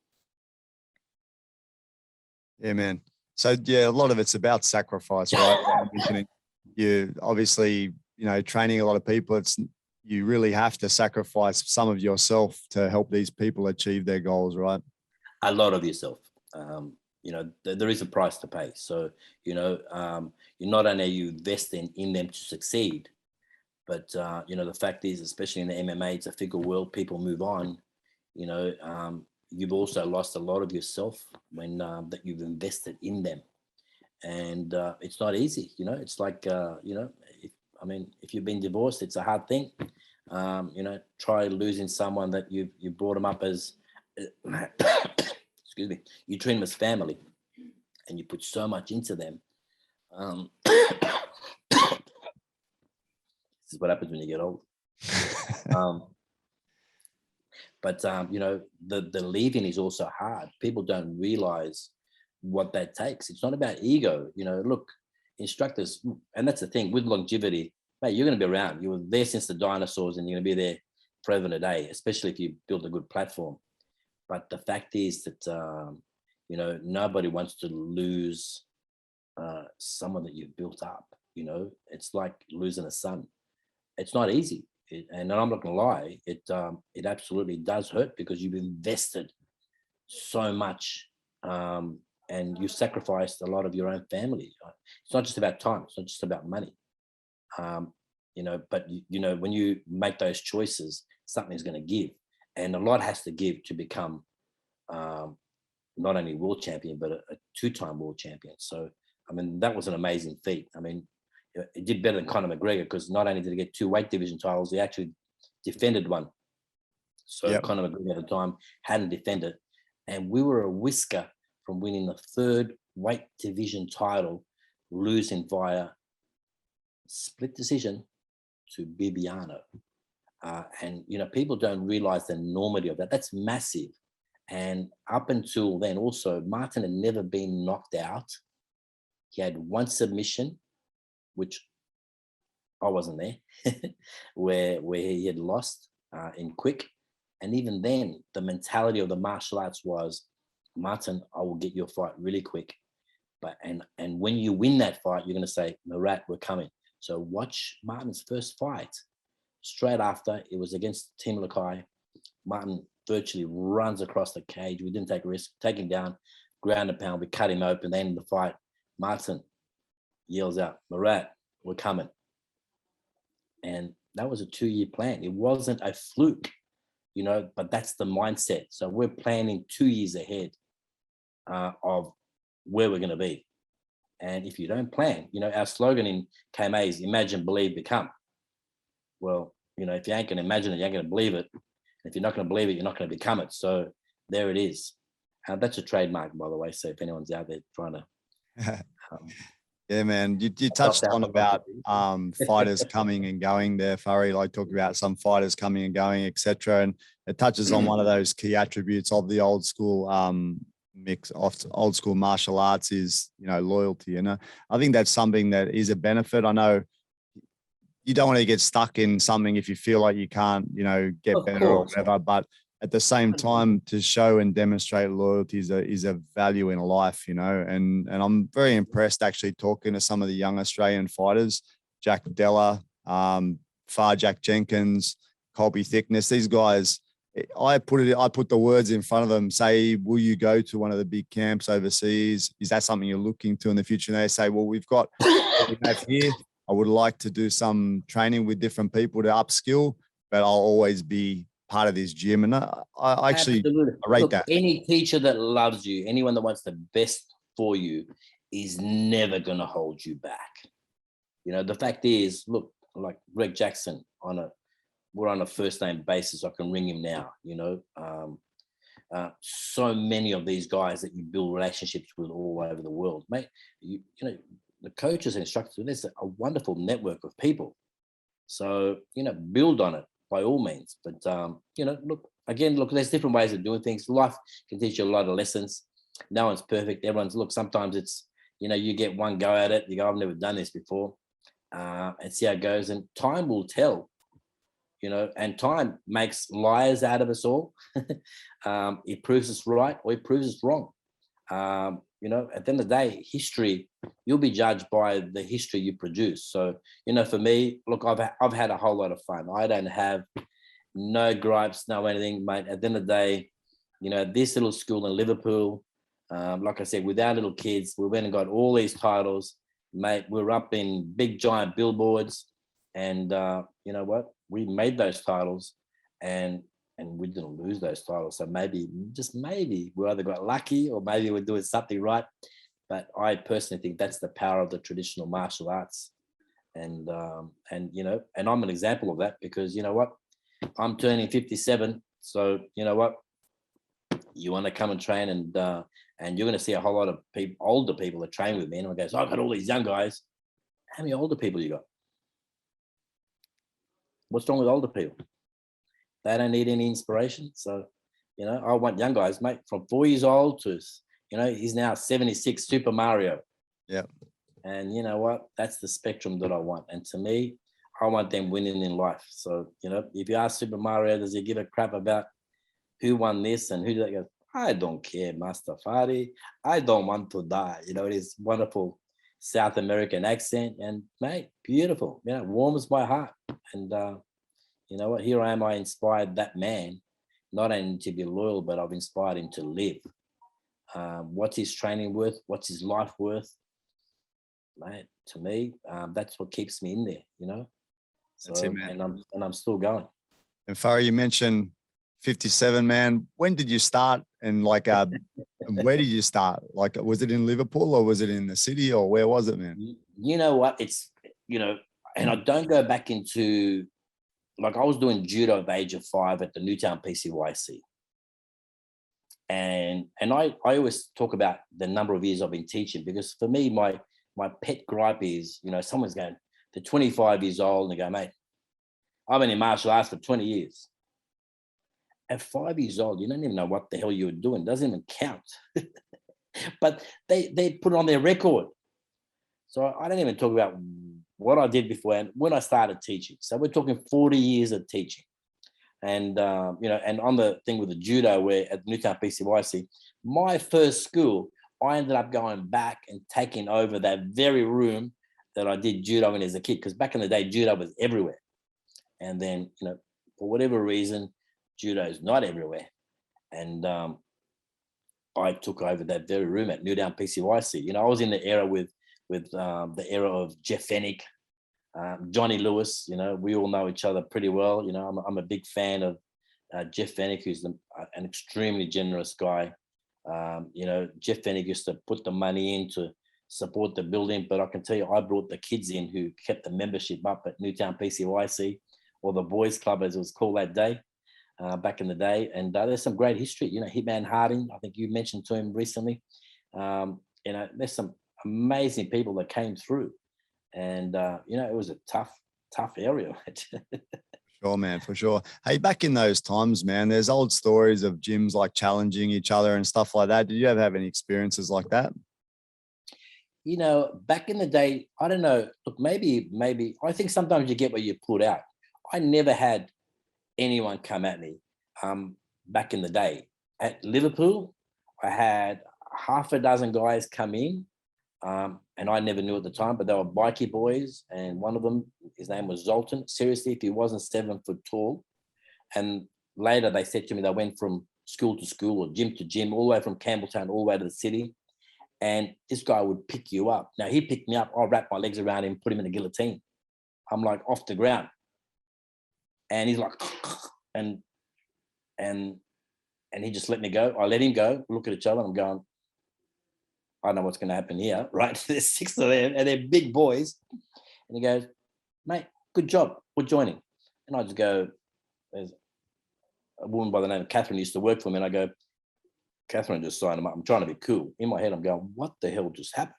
Yeah, man. So yeah, a lot of it's about sacrifice, right? You obviously, training a lot of people, you really have to sacrifice some of yourself to help these people achieve their goals, right? A lot of yourself. There is a price to pay. So, you're not only are you investing in them to succeed, but, the fact is, especially in the MMA, it's a fickle world, people move on, you've also lost a lot of yourself when that you've invested in them. And it's not easy, it's like, if you've been divorced, it's a hard thing. Try losing someone that you brought them up as, excuse me, you treat them as family and you put so much into them. This is what happens when you get old. But the leaving is also hard. People don't realize what that takes. It's not about ego. Look, instructors, and that's the thing with longevity, mate, you're going to be around. You were there since the dinosaurs and you're going to be there forever and a day, especially if you build a good platform. But the fact is that, nobody wants to lose someone that you've built up. It's like losing a son. It's not easy. And I'm not going to lie, it absolutely does hurt because you've invested so much and you sacrificed a lot of your own family. It's not just about time. It's not just about money. But when you make those choices, something's going to give. And a lot has to give to become not only world champion, but a two-time world champion. So, that was an amazing feat. It did better than Conor McGregor because not only did he get 2 weight division titles, he actually defended one. So yep. Conor McGregor at the time hadn't defended. And we were a whisker from winning the 3rd weight division title, losing via split decision to Bibiano. And people don't realize the enormity of that. That's massive. And up until then also, Martin had never been knocked out. He had 1 submission, which I wasn't there, where he had lost in quick. And even then, the mentality of the martial arts was, Martin, I will get your fight really quick. But and when you win that fight, you're going to say, Murat, we're coming. So watch Martin's first fight. Straight after, it was against Team Lakai. Martin virtually runs across the cage. We didn't take a risk, take him down, ground and pound. We cut him open. Then in the fight, Martin yells out, Murat, we're coming. And that was a 2-year plan. It wasn't a fluke, but that's the mindset. So we're planning 2 years ahead of where we're going to be. And if you don't plan, our slogan in KMA is imagine, believe, become. Well, if you ain't going to imagine it, you ain't going to believe it. If you're not going to believe it, you're not going to become it. So there it is. That's a trademark, by the way. So if anyone's out there trying to... Yeah, man. You touched on about fighters coming and going there, Fari, like talk about some fighters coming and going, etc. And it touches on one of those key attributes of the old school mix of old school martial arts is, you know, loyalty. You know, I think that's something that is a benefit. I know you don't want to get stuck in something if you feel like you can't, you know, get Of better or course. whatever. But at the same time, to show and demonstrate loyalty is a value in life, you know. And I'm very impressed actually talking to some of the young Australian fighters, Jack Della, Far Jack Jenkins, Colby Thickness. These guys, I put the words in front of them. Say, will you go to one of the big camps overseas? Is that something you're looking to in the future? And they say, well, we've got what we have here. I would like to do some training with different people to upskill, but I'll always be part of this gym. And I actually I rate Look, that. any teacher that loves you, anyone that wants the best for you, is never going to hold you back. You know, the fact is, look, like Greg Jackson, we're on a first name basis. I can ring him now. You know, so many of these guys that you build relationships with all over the world, mate. You know, the coaches and instructors, there's a wonderful network of people. So, you know, build on it by all means. But, you know, look, there's different ways of doing things. Life can teach you a lot of lessons. No one's perfect. Sometimes it's, you know, you get one go at it. You go, I've never done this before, and see how it goes. And time will tell, you know, and time makes liars out of us all. It proves us right or it proves us wrong. You know, at the end of the day, history, you'll be judged by the history you produce. So, you know, for me, look, I've had a whole lot of fun. I don't have no gripes, no anything, mate. At the end of the day, you know, this little school in Liverpool, like I said, with our little kids, we went and got all these titles, mate. We're up in big giant billboards, and you know what? We made those titles, and we didn't lose those titles. So maybe, just maybe, we either got lucky or maybe we're doing something right. But I personally think that's the power of the traditional martial arts. And you know, and I'm an example of that, because you know what? I'm turning 57. So you know what? You want to come and train, and you're going to see a whole lot of people, older people that train with me. And I go, so I've got all these young guys. How many older people you got? What's wrong with older people? They don't need any inspiration. So, you know, I want young guys, mate, from 4 years old to, you know, he's now 76, Super Mario. Yeah. And you know what? That's the spectrum that I want. And to me, I want them winning in life. So, you know, if you ask Super Mario, does he give a crap about who won this and who did that? Go, I don't care, Master Fari. I don't want to die. You know, it is wonderful South American accent, and mate, beautiful. You know, warms my heart. And you know what? Here I am. I inspired that man, not only to be loyal, but I've inspired him to live. What's his training worth? What's his life worth? Mate, to me, that's what keeps me in there. You know. So, That's it, man. And I'm still going. And Fari, you mentioned 57, man. When did you start? And like, where did you start? Like, was it in Liverpool or was it in the city, or where was it, man? You know what? It's, you know, and I don't go back into, like, I was doing judo at the age of 5 at the Newtown PCYC. And I always talk about the number of years I've been teaching, because for me, my pet gripe is, you know, someone's going, they're 25 years old and they go, mate, I've been in martial arts for 20 years. At 5 years old, you don't even know what the hell you were doing. It doesn't even count. But they put it on their record. So I don't even talk about what I did before and when I started teaching. So we're talking 40 years of teaching. And, you know, and on the thing with the judo, where at Newtown PCYC, my first school, I ended up going back and taking over that very room that I did judo in as a kid. Because back in the day, judo was everywhere. And then, you know, for whatever reason, judo is not everywhere. And I took over that very room at Newtown PCYC. You know, I was in the era with the era of Jeff Fennick, Johnny Lewis. You know, we all know each other pretty well. You know, I'm a big fan of Jeff Fennick, who's an extremely generous guy. You know, Jeff Fennick used to put the money in to support the building, but I can tell you, I brought the kids in who kept the membership up at Newtown PCYC, or the Boys Club as it was called that day, back in the day. And there's some great history. You know, Hitman Harding, I think you mentioned to him recently. You know, there's some amazing people that came through. And, you know, it was a tough area. Sure, man, for sure. Hey, back in those times, man, there's old stories of gyms like challenging each other and stuff like that. Did you ever have any experiences like that? You know, back in the day, I don't know. Look, maybe I think sometimes you get what you put out. I never had anyone come at me. Back in the day at Liverpool, I had half a dozen guys come in, and I never knew at the time, but they were bikie boys, and one of them, his name was Zoltan. Seriously, if he wasn't 7 foot tall, and later they said to me they went from school to school or gym to gym, all the way from Campbelltown all the way to the city. And this guy would pick you up. Now he picked me up. I wrapped my legs around him, put him in a guillotine. I'm like off the ground, and he's like, and he just let me go. I let him go. Look at each other. I'm going, I don't know what's going to happen here, right? There's 6 of them, and they're big boys. And he goes, mate, good job. We're joining. And I just go, there's a woman by the name of Catherine used to work for me, and I go, Catherine just signed him up. I'm trying to be cool. In my head, I'm going, what the hell just happened?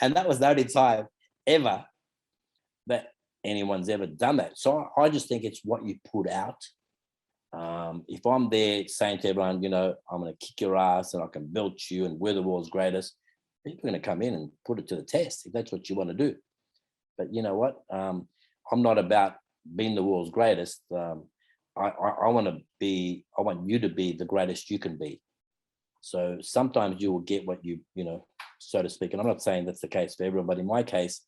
And that was the only time ever that anyone's ever done that. So I just think it's what you put out. If I'm there saying to everyone, you know, I'm going to kick your ass and I can belt you and we're the world's greatest, people are going to come in and put it to the test if that's what you want to do. But you know what? I'm not about being the world's greatest. I want you to be the greatest you can be. So sometimes you will get what you know, so to speak. And I'm not saying that's the case for everyone, but in my case,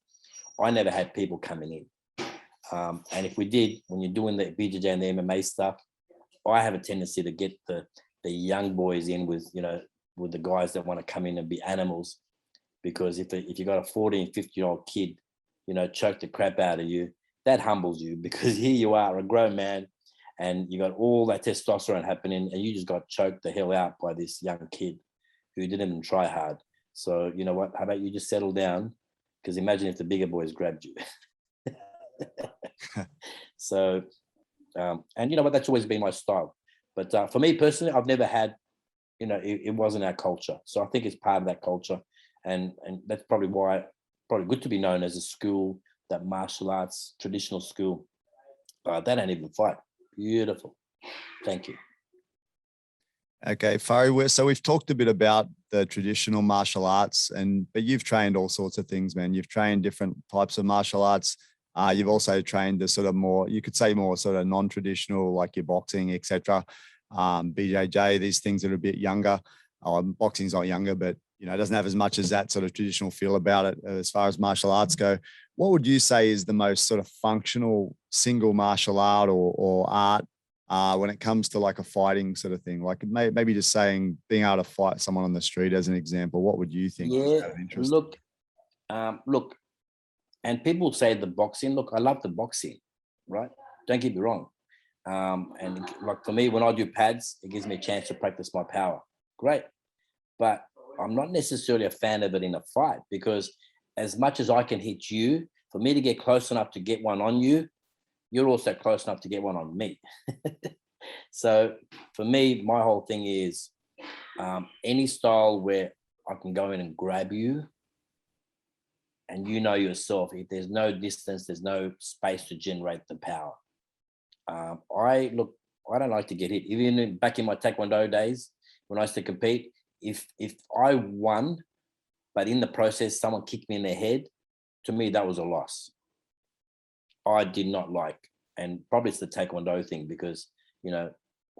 I never had people coming in. And if we did, when you're doing the BJJ and the MMA stuff, I have a tendency to get the young boys in with, you know, with the guys that want to come in and be animals. Because if you got a 14, 15-year-old kid, you know, choke the crap out of you, that humbles you, because here you are, a grown man, and you got all that testosterone happening, and you just got choked the hell out by this young kid who didn't even try hard. So you know what? How about you just settle down? Because imagine if the bigger boys grabbed you. So, and you know what? That's always been my style. But for me personally, I've never had, you know, it wasn't our culture. So I think it's part of that culture, and that's probably why probably good to be known as a school, that martial arts traditional school. They don't even fight. Beautiful. Thank you. Okay, Fari, so we've talked a bit about the traditional martial arts, but you've trained all sorts of things, man. You've trained different types of martial arts. You've also trained the sort of more, you could say more sort of non-traditional, like your boxing, etc. BJJ, these things that are a bit younger. Boxing's not younger, but you know, it doesn't have as much as that sort of traditional feel about it as far as martial arts go. What would you say is the most sort of functional single martial art or art when it comes to like a fighting sort of thing? Like maybe just saying being able to fight someone on the street as an example. What would you think? Yeah, look, and people say the boxing. Look, I love the boxing, right? Don't get me wrong. And like for me, when I do pads, it gives me a chance to practice my power. Great. But I'm not necessarily a fan of it in a fight, because as much as I can hit you, for me to get close enough to get one on you, you're also close enough to get one on me. So for me, my whole thing is any style where I can go in and grab you, and you know yourself, if there's no distance, there's no space to generate the power. I don't like to get hit. Even back in my Taekwondo days, when I used to compete, if I won, but in the process, someone kicked me in the head, to me, that was a loss. I did not like, and probably it's the Taekwondo thing, because, you know,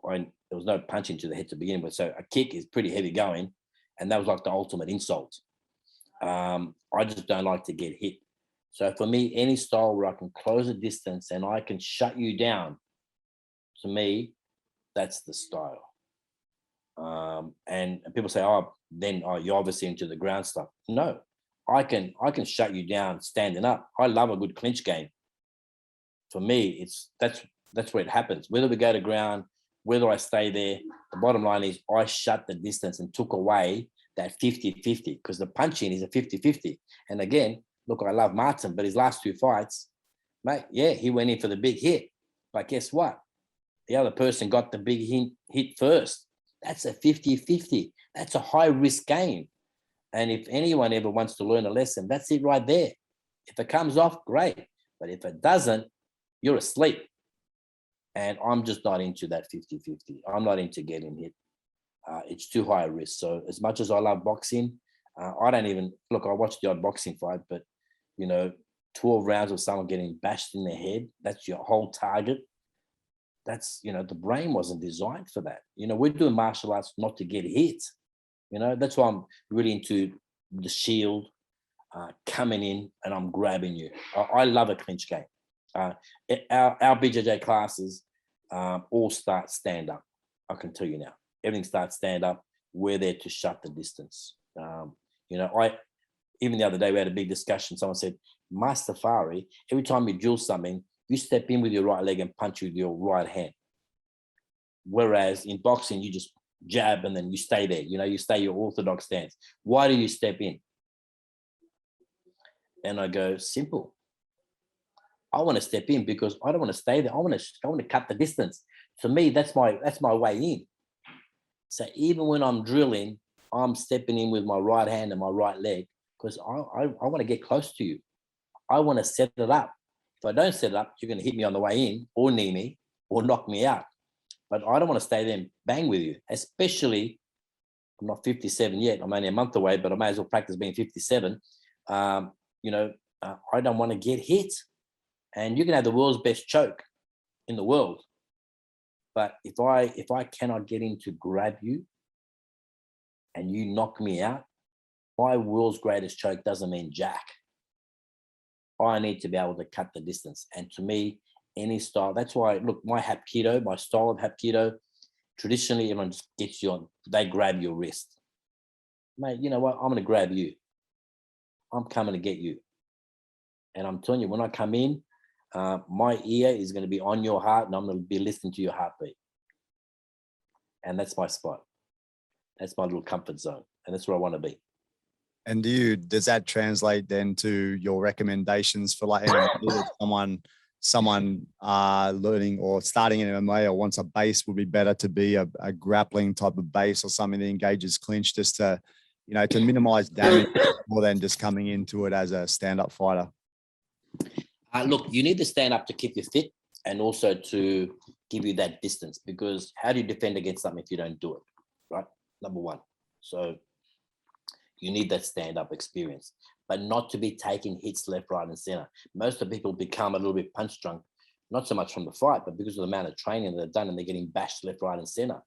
there was no punching to the head to begin with. So a kick is pretty heavy going, and that was like the ultimate insult. I just don't like to get hit. So for me, any style where I can close a distance and I can shut you down, to me, that's the style. And people say, you're obviously into the ground stuff. No, I can shut you down standing up. I love a good clinch game. For me, that's where it happens. Whether we go to ground, whether I stay there, the bottom line is I shut the distance and took away that 50-50, because the punching is a 50-50. And again, look, I love Martin, but his last 2 fights, mate, yeah, he went in for the big hit. But guess what? The other person got the big hit first. That's a 50-50. That's a high risk game. And if anyone ever wants to learn a lesson, that's it right there. If it comes off, great. But if it doesn't, you're asleep. And I'm just not into that 50-50. I'm not into getting hit. It's too high a risk. So as much as I love boxing, I don't even look. I watch the odd boxing fight, but 12 rounds of someone getting bashed in the head, that's your whole target. That's the brain wasn't designed for that. We're doing martial arts not to get hit. That's why I'm really into the shield, coming in and I'm grabbing you. I love a clinch game. Our BJJ classes all start stand up. I can tell you now, everything starts stand up. We're there to shut the distance. Even the other day we had a big discussion. Someone said, Master Fari, every time you drill something, you step in with your right leg and punch with your right hand. Whereas in boxing, you just jab and then you stay there. You stay your orthodox stance. Why do you step in? And I go, simple. I want to step in because I don't want to stay there. I want to cut the distance. For me, that's my way in. So even when I'm drilling, I'm stepping in with my right hand and my right leg because I want to get close to you. I want to set it up. If I don't set it up, you're going to hit me on the way in or knee me or knock me out. But I don't want to stay there and bang with you, especially I'm not 57 yet. I'm only a month away, but I may as well practice being 57. I don't want to get hit. And you can have the world's best choke in the world. But if I cannot get in to grab you and you knock me out, my world's greatest choke doesn't mean jack. I need to be able to cut the distance. And to me, any style, that's why, look, my Hapkido, my style of Hapkido, traditionally everyone just gets you on, they grab your wrist. Mate, you know what? I'm going to grab you. I'm coming to get you. And I'm telling you, when I come in, my ear is going to be on your heart and I'm going to be listening to your heartbeat. And that's my spot. That's my little comfort zone. And that's where I want to be. And does that translate then to your recommendations for like MMA? someone learning or starting in MMA or wants a base, would be better to be a grappling type of base or something that engages clinch, just to minimize damage more than just coming into it as a stand-up fighter? Look, you need to stand up to keep you fit and also to give you that distance, because how do you defend against something if you don't do it, right? Number one. So you need that stand-up experience, but not to be taking hits left, right, and center. Most of the people become a little bit punch drunk, not so much from the fight, but because of the amount of training that they've done and they're getting bashed left, right, and center.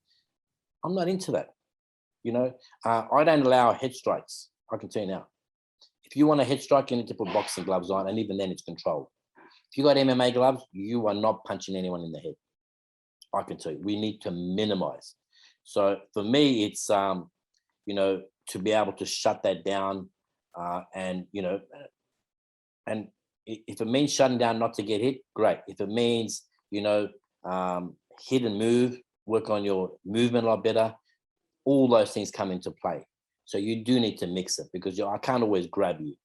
I'm not into that. I don't allow head strikes. I can tell you now. If you want a head strike, you need to put boxing gloves on, and even then it's controlled. If you got MMA gloves, you are not punching anyone in the head. I can tell you, we need to minimize. So for me, it's, to be able to shut that down, and if it means shutting down not to get hit, great. If it means, hit and move, work on your movement a lot better, all those things come into play. So you do need to mix it, because I can't always grab you.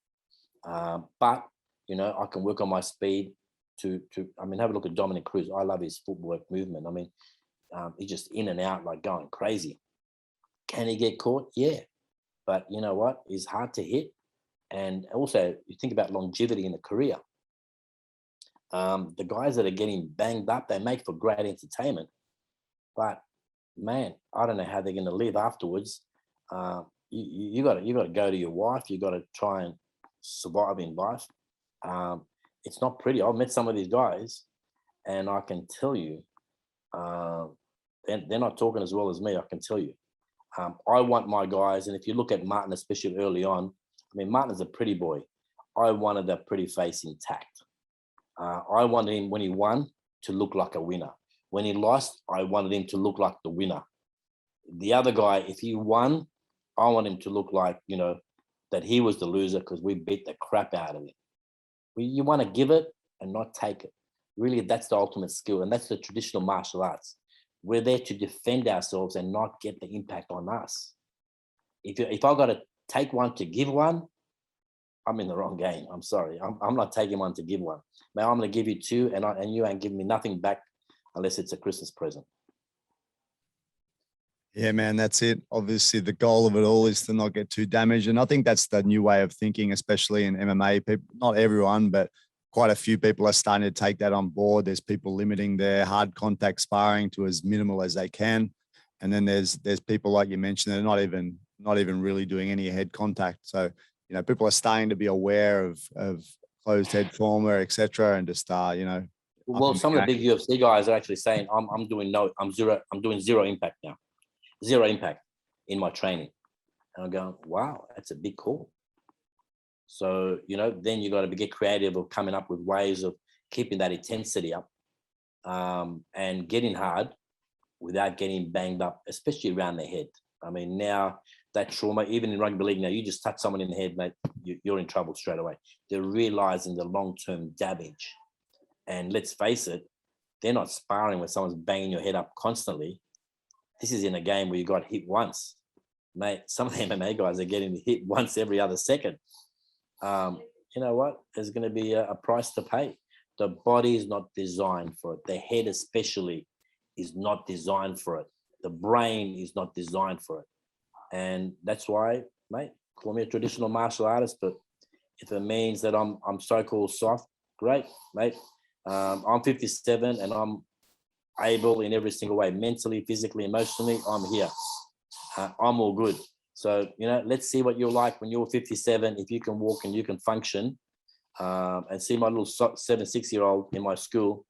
But, I can work on my speed to have a look at Dominic Cruz. I love his footwork movement. He's just in and out, like going crazy. Can he get caught? Yeah. But you know what? He's hard to hit. And also, you think about longevity in a career. The guys that are getting banged up, they make for great entertainment. But man, I don't know how they're going to live afterwards. You got to go to your wife. You got to try and survive in life. It's not pretty. I've met some of these guys, and I can tell you, they're not talking as well as me. I can tell you. I want my guys, and if you look at Martin, especially early on, Martin's a pretty boy. I wanted that pretty face intact. I wanted him, when he won, to look like a winner. When he lost, I wanted him to look like the winner. The other guy, if he won, I want him to look like, that he was the loser because we beat the crap out of him. You want to give it and not take it. Really, that's the ultimate skill, and that's the traditional martial arts. We're there to defend ourselves and not get the impact on us. If I got to take one to give one, I'm in the wrong game. I'm sorry. I'm not taking one to give one. Now I'm going to give you two, and you ain't giving me nothing back unless it's a Christmas present. Yeah, man, that's it. Obviously, the goal of it all is to not get too damaged. And I think that's the new way of thinking, especially in MMA. People, not everyone, but quite a few people are starting to take that on board. There's people limiting their hard contact sparring to as minimal as they can. And then there's people, like you mentioned, that are not even really doing any head contact. So, you know, people are starting to be aware of closed head trauma, etc., and just well, some of the big UFC guys are actually saying, I'm doing zero impact now, zero impact in my training. And I'm going, wow, that's a big call. So, you know, then you got to get creative of coming up with ways of keeping that intensity up, and getting hard without getting banged up, especially around the head. I mean, now that trauma, even in rugby league now, you just touch someone in the head, mate, you're in trouble straight away. They're realizing the long-term damage. And let's face it, they're not sparring when someone's banging your head up constantly. This is in a game where you got hit once. Mate, some of the MMA guys are getting hit once every other second. You know what? There's going to be a price to pay. The body is not designed for it. The head especially is not designed for it. The brain is not designed for it. And that's why, mate, call me a traditional martial artist, but if it means that I'm so-called soft, great, mate. I'm 57 and I'm able in every single way, mentally, physically, emotionally, I'm here. I'm all good. So, you know, let's see what you're like when you're 57, if you can walk and you can function, and see my little 6-year-old in my school,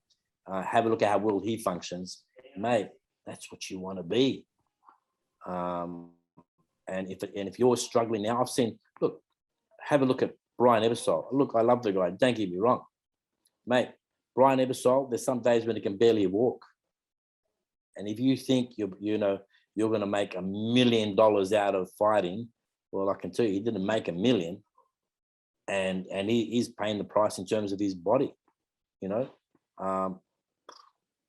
have a look at how well he functions. Mate, that's what you want to be. And if you're struggling now, I've seen, look, have a look at Brian Ebersol. Look, I love the guy. Don't get me wrong. Mate, Brian Ebersol, there's some days when he can barely walk. And if you think you're going to make $1 million out of fighting, well, I can tell you, he didn't make $1 million, and he's paying the price in terms of his body. You know,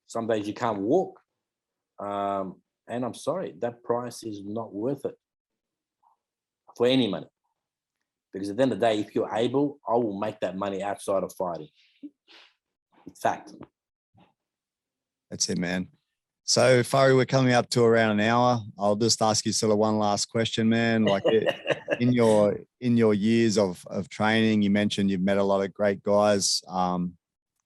some days you can't walk, and I'm sorry, that price is not worth it for any money. Because at the end of the day, if you're able, I will make that money outside of fighting. It's fact. That's it, man. So, Fari, we're coming up to around an hour. I'll just ask you sort of one last question, man. Like in your years of training, you mentioned you've met a lot of great guys,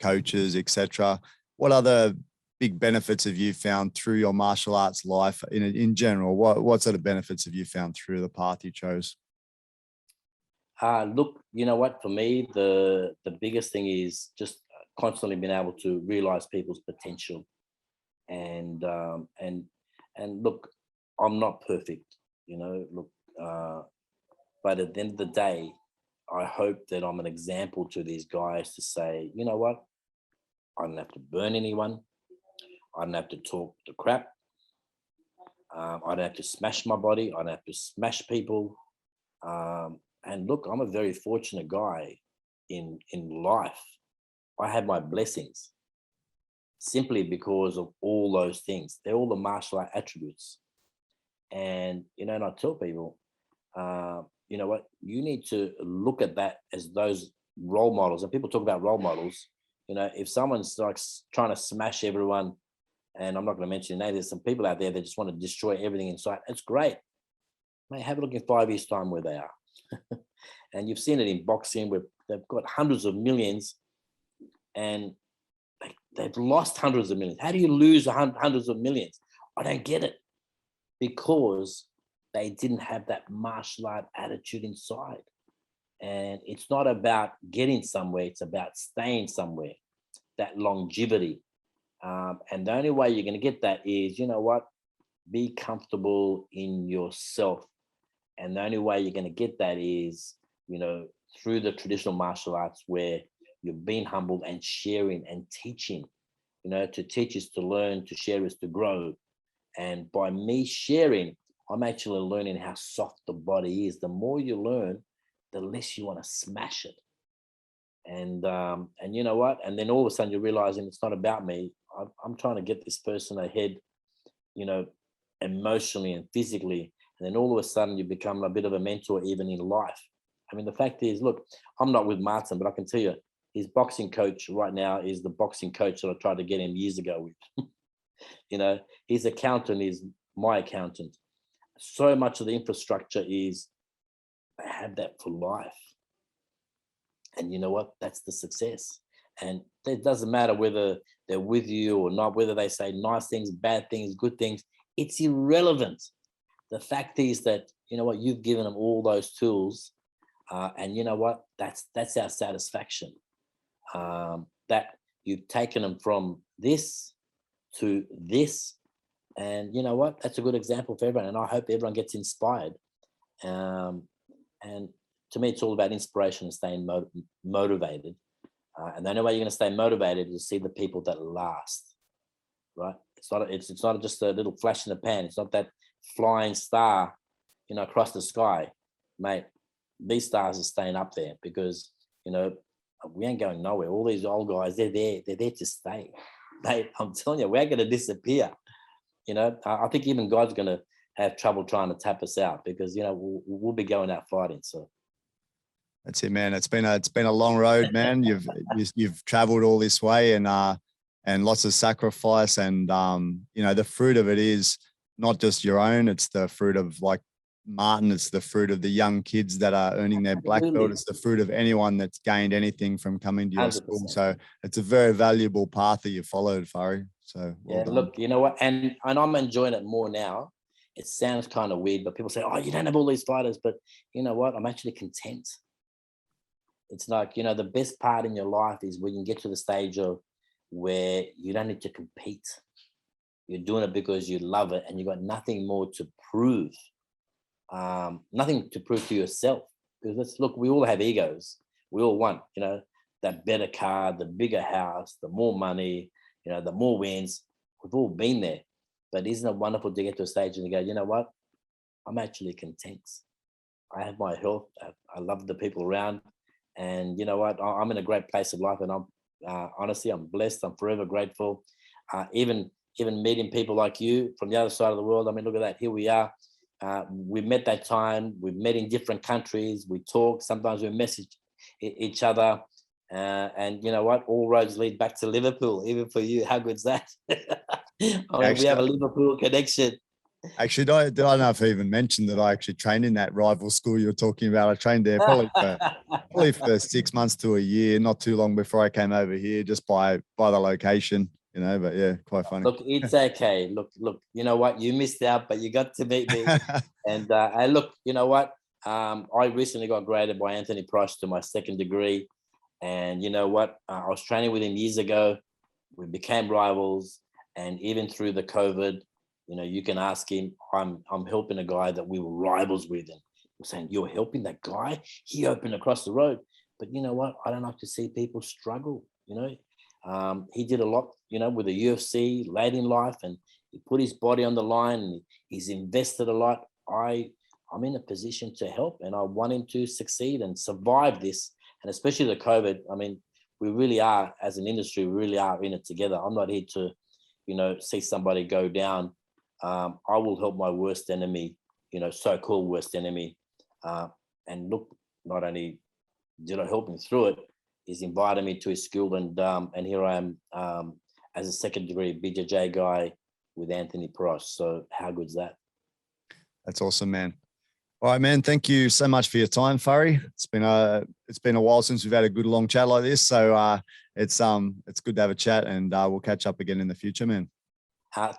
coaches, etc. What other big benefits have you found through your martial arts life in general? What sort of benefits have you found through the path you chose? Look, you know what? For me, the biggest thing is just constantly being able to realize people's potential. And look, I'm not perfect, you know, look, but at the end of the day, I hope that I'm an example to these guys to say, you know what, I don't have to burn anyone. I don't have to talk the crap. I don't have to smash my body. I don't have to smash people. And look, I'm a very fortunate guy in life. I had my blessings, simply because of all those things. They're all the martial art attributes. And, you know, and I tell people, you know what, you need to look at that as those role models. And people talk about role models. You know, if someone's like trying to smash everyone, and I'm not going to mention your name, there's some people out there that just want to destroy everything inside. It's great. Mate, have a look in 5 years' time where they are. And you've seen it in boxing where they've got hundreds of millions and they've lost hundreds of millions. How do you lose hundreds of millions? I don't get it. Because they didn't have that martial art attitude inside. And it's not about getting somewhere, it's about staying somewhere, that longevity. And the only way you're going to get that is, you know what, be comfortable in yourself. And the only way you're going to get that is, you know, through the traditional martial arts where you're being humbled and sharing and teaching. You know, to teach is to learn, to share is to grow. And by me sharing, I'm actually learning how soft the body is. The more you learn, the less you want to smash it. And you know what? And then all of a sudden you're realizing it's not about me. I'm trying to get this person ahead, you know, emotionally and physically. And then all of a sudden you become a bit of a mentor even in life. I mean, the fact is, look, I'm not with Martin, but I can tell you his boxing coach right now is the boxing coach that I tried to get him years ago with. You know, his accountant is my accountant. So much of the infrastructure is, I have that for life. And you know what? That's the success. And it doesn't matter whether they're with you or not, whether they say nice things, bad things, good things. It's irrelevant. The fact is that, you know what, you've given them all those tools, and you know what, that's our satisfaction. That you've taken them from this to this, and you know what, that's a good example for everyone. And I hope everyone gets inspired. And to me, it's all about inspiration and staying motivated. And the only way you're going to stay motivated is to see the people that last, right? It's not just a little flash in the pan. It's not that flying star, you know, across the sky, mate. These stars are staying up there because, you know, we ain't going nowhere. All these old guys, they're there to stay. Mate, I'm telling you, we're going to disappear. You know, I think even God's going to have trouble trying to tap us out because, you know, we'll be going out fighting. So that's it, man. It's been a long road, man. You've traveled all this way and lots of sacrifice, and you know, the fruit of it is not just your own. It's the fruit of, like Martin, it's the fruit of the young kids that are earning their black belt. It's the fruit of anyone that's gained anything from coming to your 100%. School. So it's a very valuable path that you followed, Fari. So well done. Look, you know what, and I'm enjoying it more now. It sounds kind of weird, but people say, oh, you don't have all these fighters, but you know what, I'm actually content. It's like, you know, the best part in your life is when you get to the stage of where you don't need to compete. You're doing it because you love it, and you've got nothing more to prove. Nothing to prove to yourself. Because look, we all have egos. We all want, you know, that better car, the bigger house, the more money, you know, the more wins. We've all been there. But isn't it wonderful to get to a stage and you go, you know what? I'm actually content. I have my health. I love the people around. And you know what? I'm in a great place of life, and I'm honestly, I'm blessed. I'm forever grateful. Even meeting people like you from the other side of the world. I mean, look at that. Here we are. We met that time. We've met in different countries. We talk. Sometimes we message each other. And you know what? All roads lead back to Liverpool, even for you. How good's that? We have a Liverpool connection. Actually, I don't know if I even mentioned that I actually trained in that rival school you're talking about. I trained there probably for 6 months to a year, not too long before I came over here, just by the location, you know. But yeah, quite funny. Look, it's okay. Look, you know what? You missed out, but you got to meet me. And look, you know what? I recently got graded by Anthony Price to my 2nd degree. And you know what? I was training with him years ago. We became rivals. And even through the COVID, you know, you can ask him, I'm helping a guy that we were rivals with. And we're saying, you're helping that guy? He opened across the road. But you know what? I don't like to see people struggle, you know. He did a lot, you know, with the UFC late in life, and he put his body on the line, and he's invested a lot. I'm in a position to help, and I want him to succeed and survive this. And especially the COVID, I mean, we really are, as an industry, we really are in it together. I'm not here to, you know, see somebody go down. I will help my worst enemy, you know, so-called worst enemy. And look, not only did I help him through it, he's invited me to his school, and here I am as a 2nd degree BJJ guy with Anthony Price. So how good's that? That's awesome, man. All right, man. Thank you so much for your time, Fari. It's been a while since we've had a good long chat like this. So it's good to have a chat, and we'll catch up again in the future, man.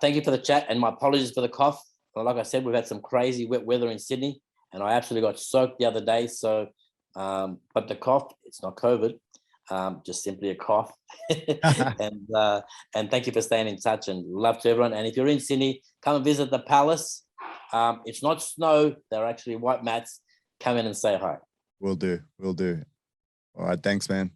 Thank you for the chat, and my apologies for the cough. Like I said, we've had some crazy wet weather in Sydney, and I absolutely got soaked the other day. So, but the cough, it's not COVID, just simply a cough. And thank you for staying in touch, and love to everyone. And if you're in Sydney, come and visit the Palace. It's not snow; they're actually white mats. Come in and say hi. Will do. All right, thanks, man.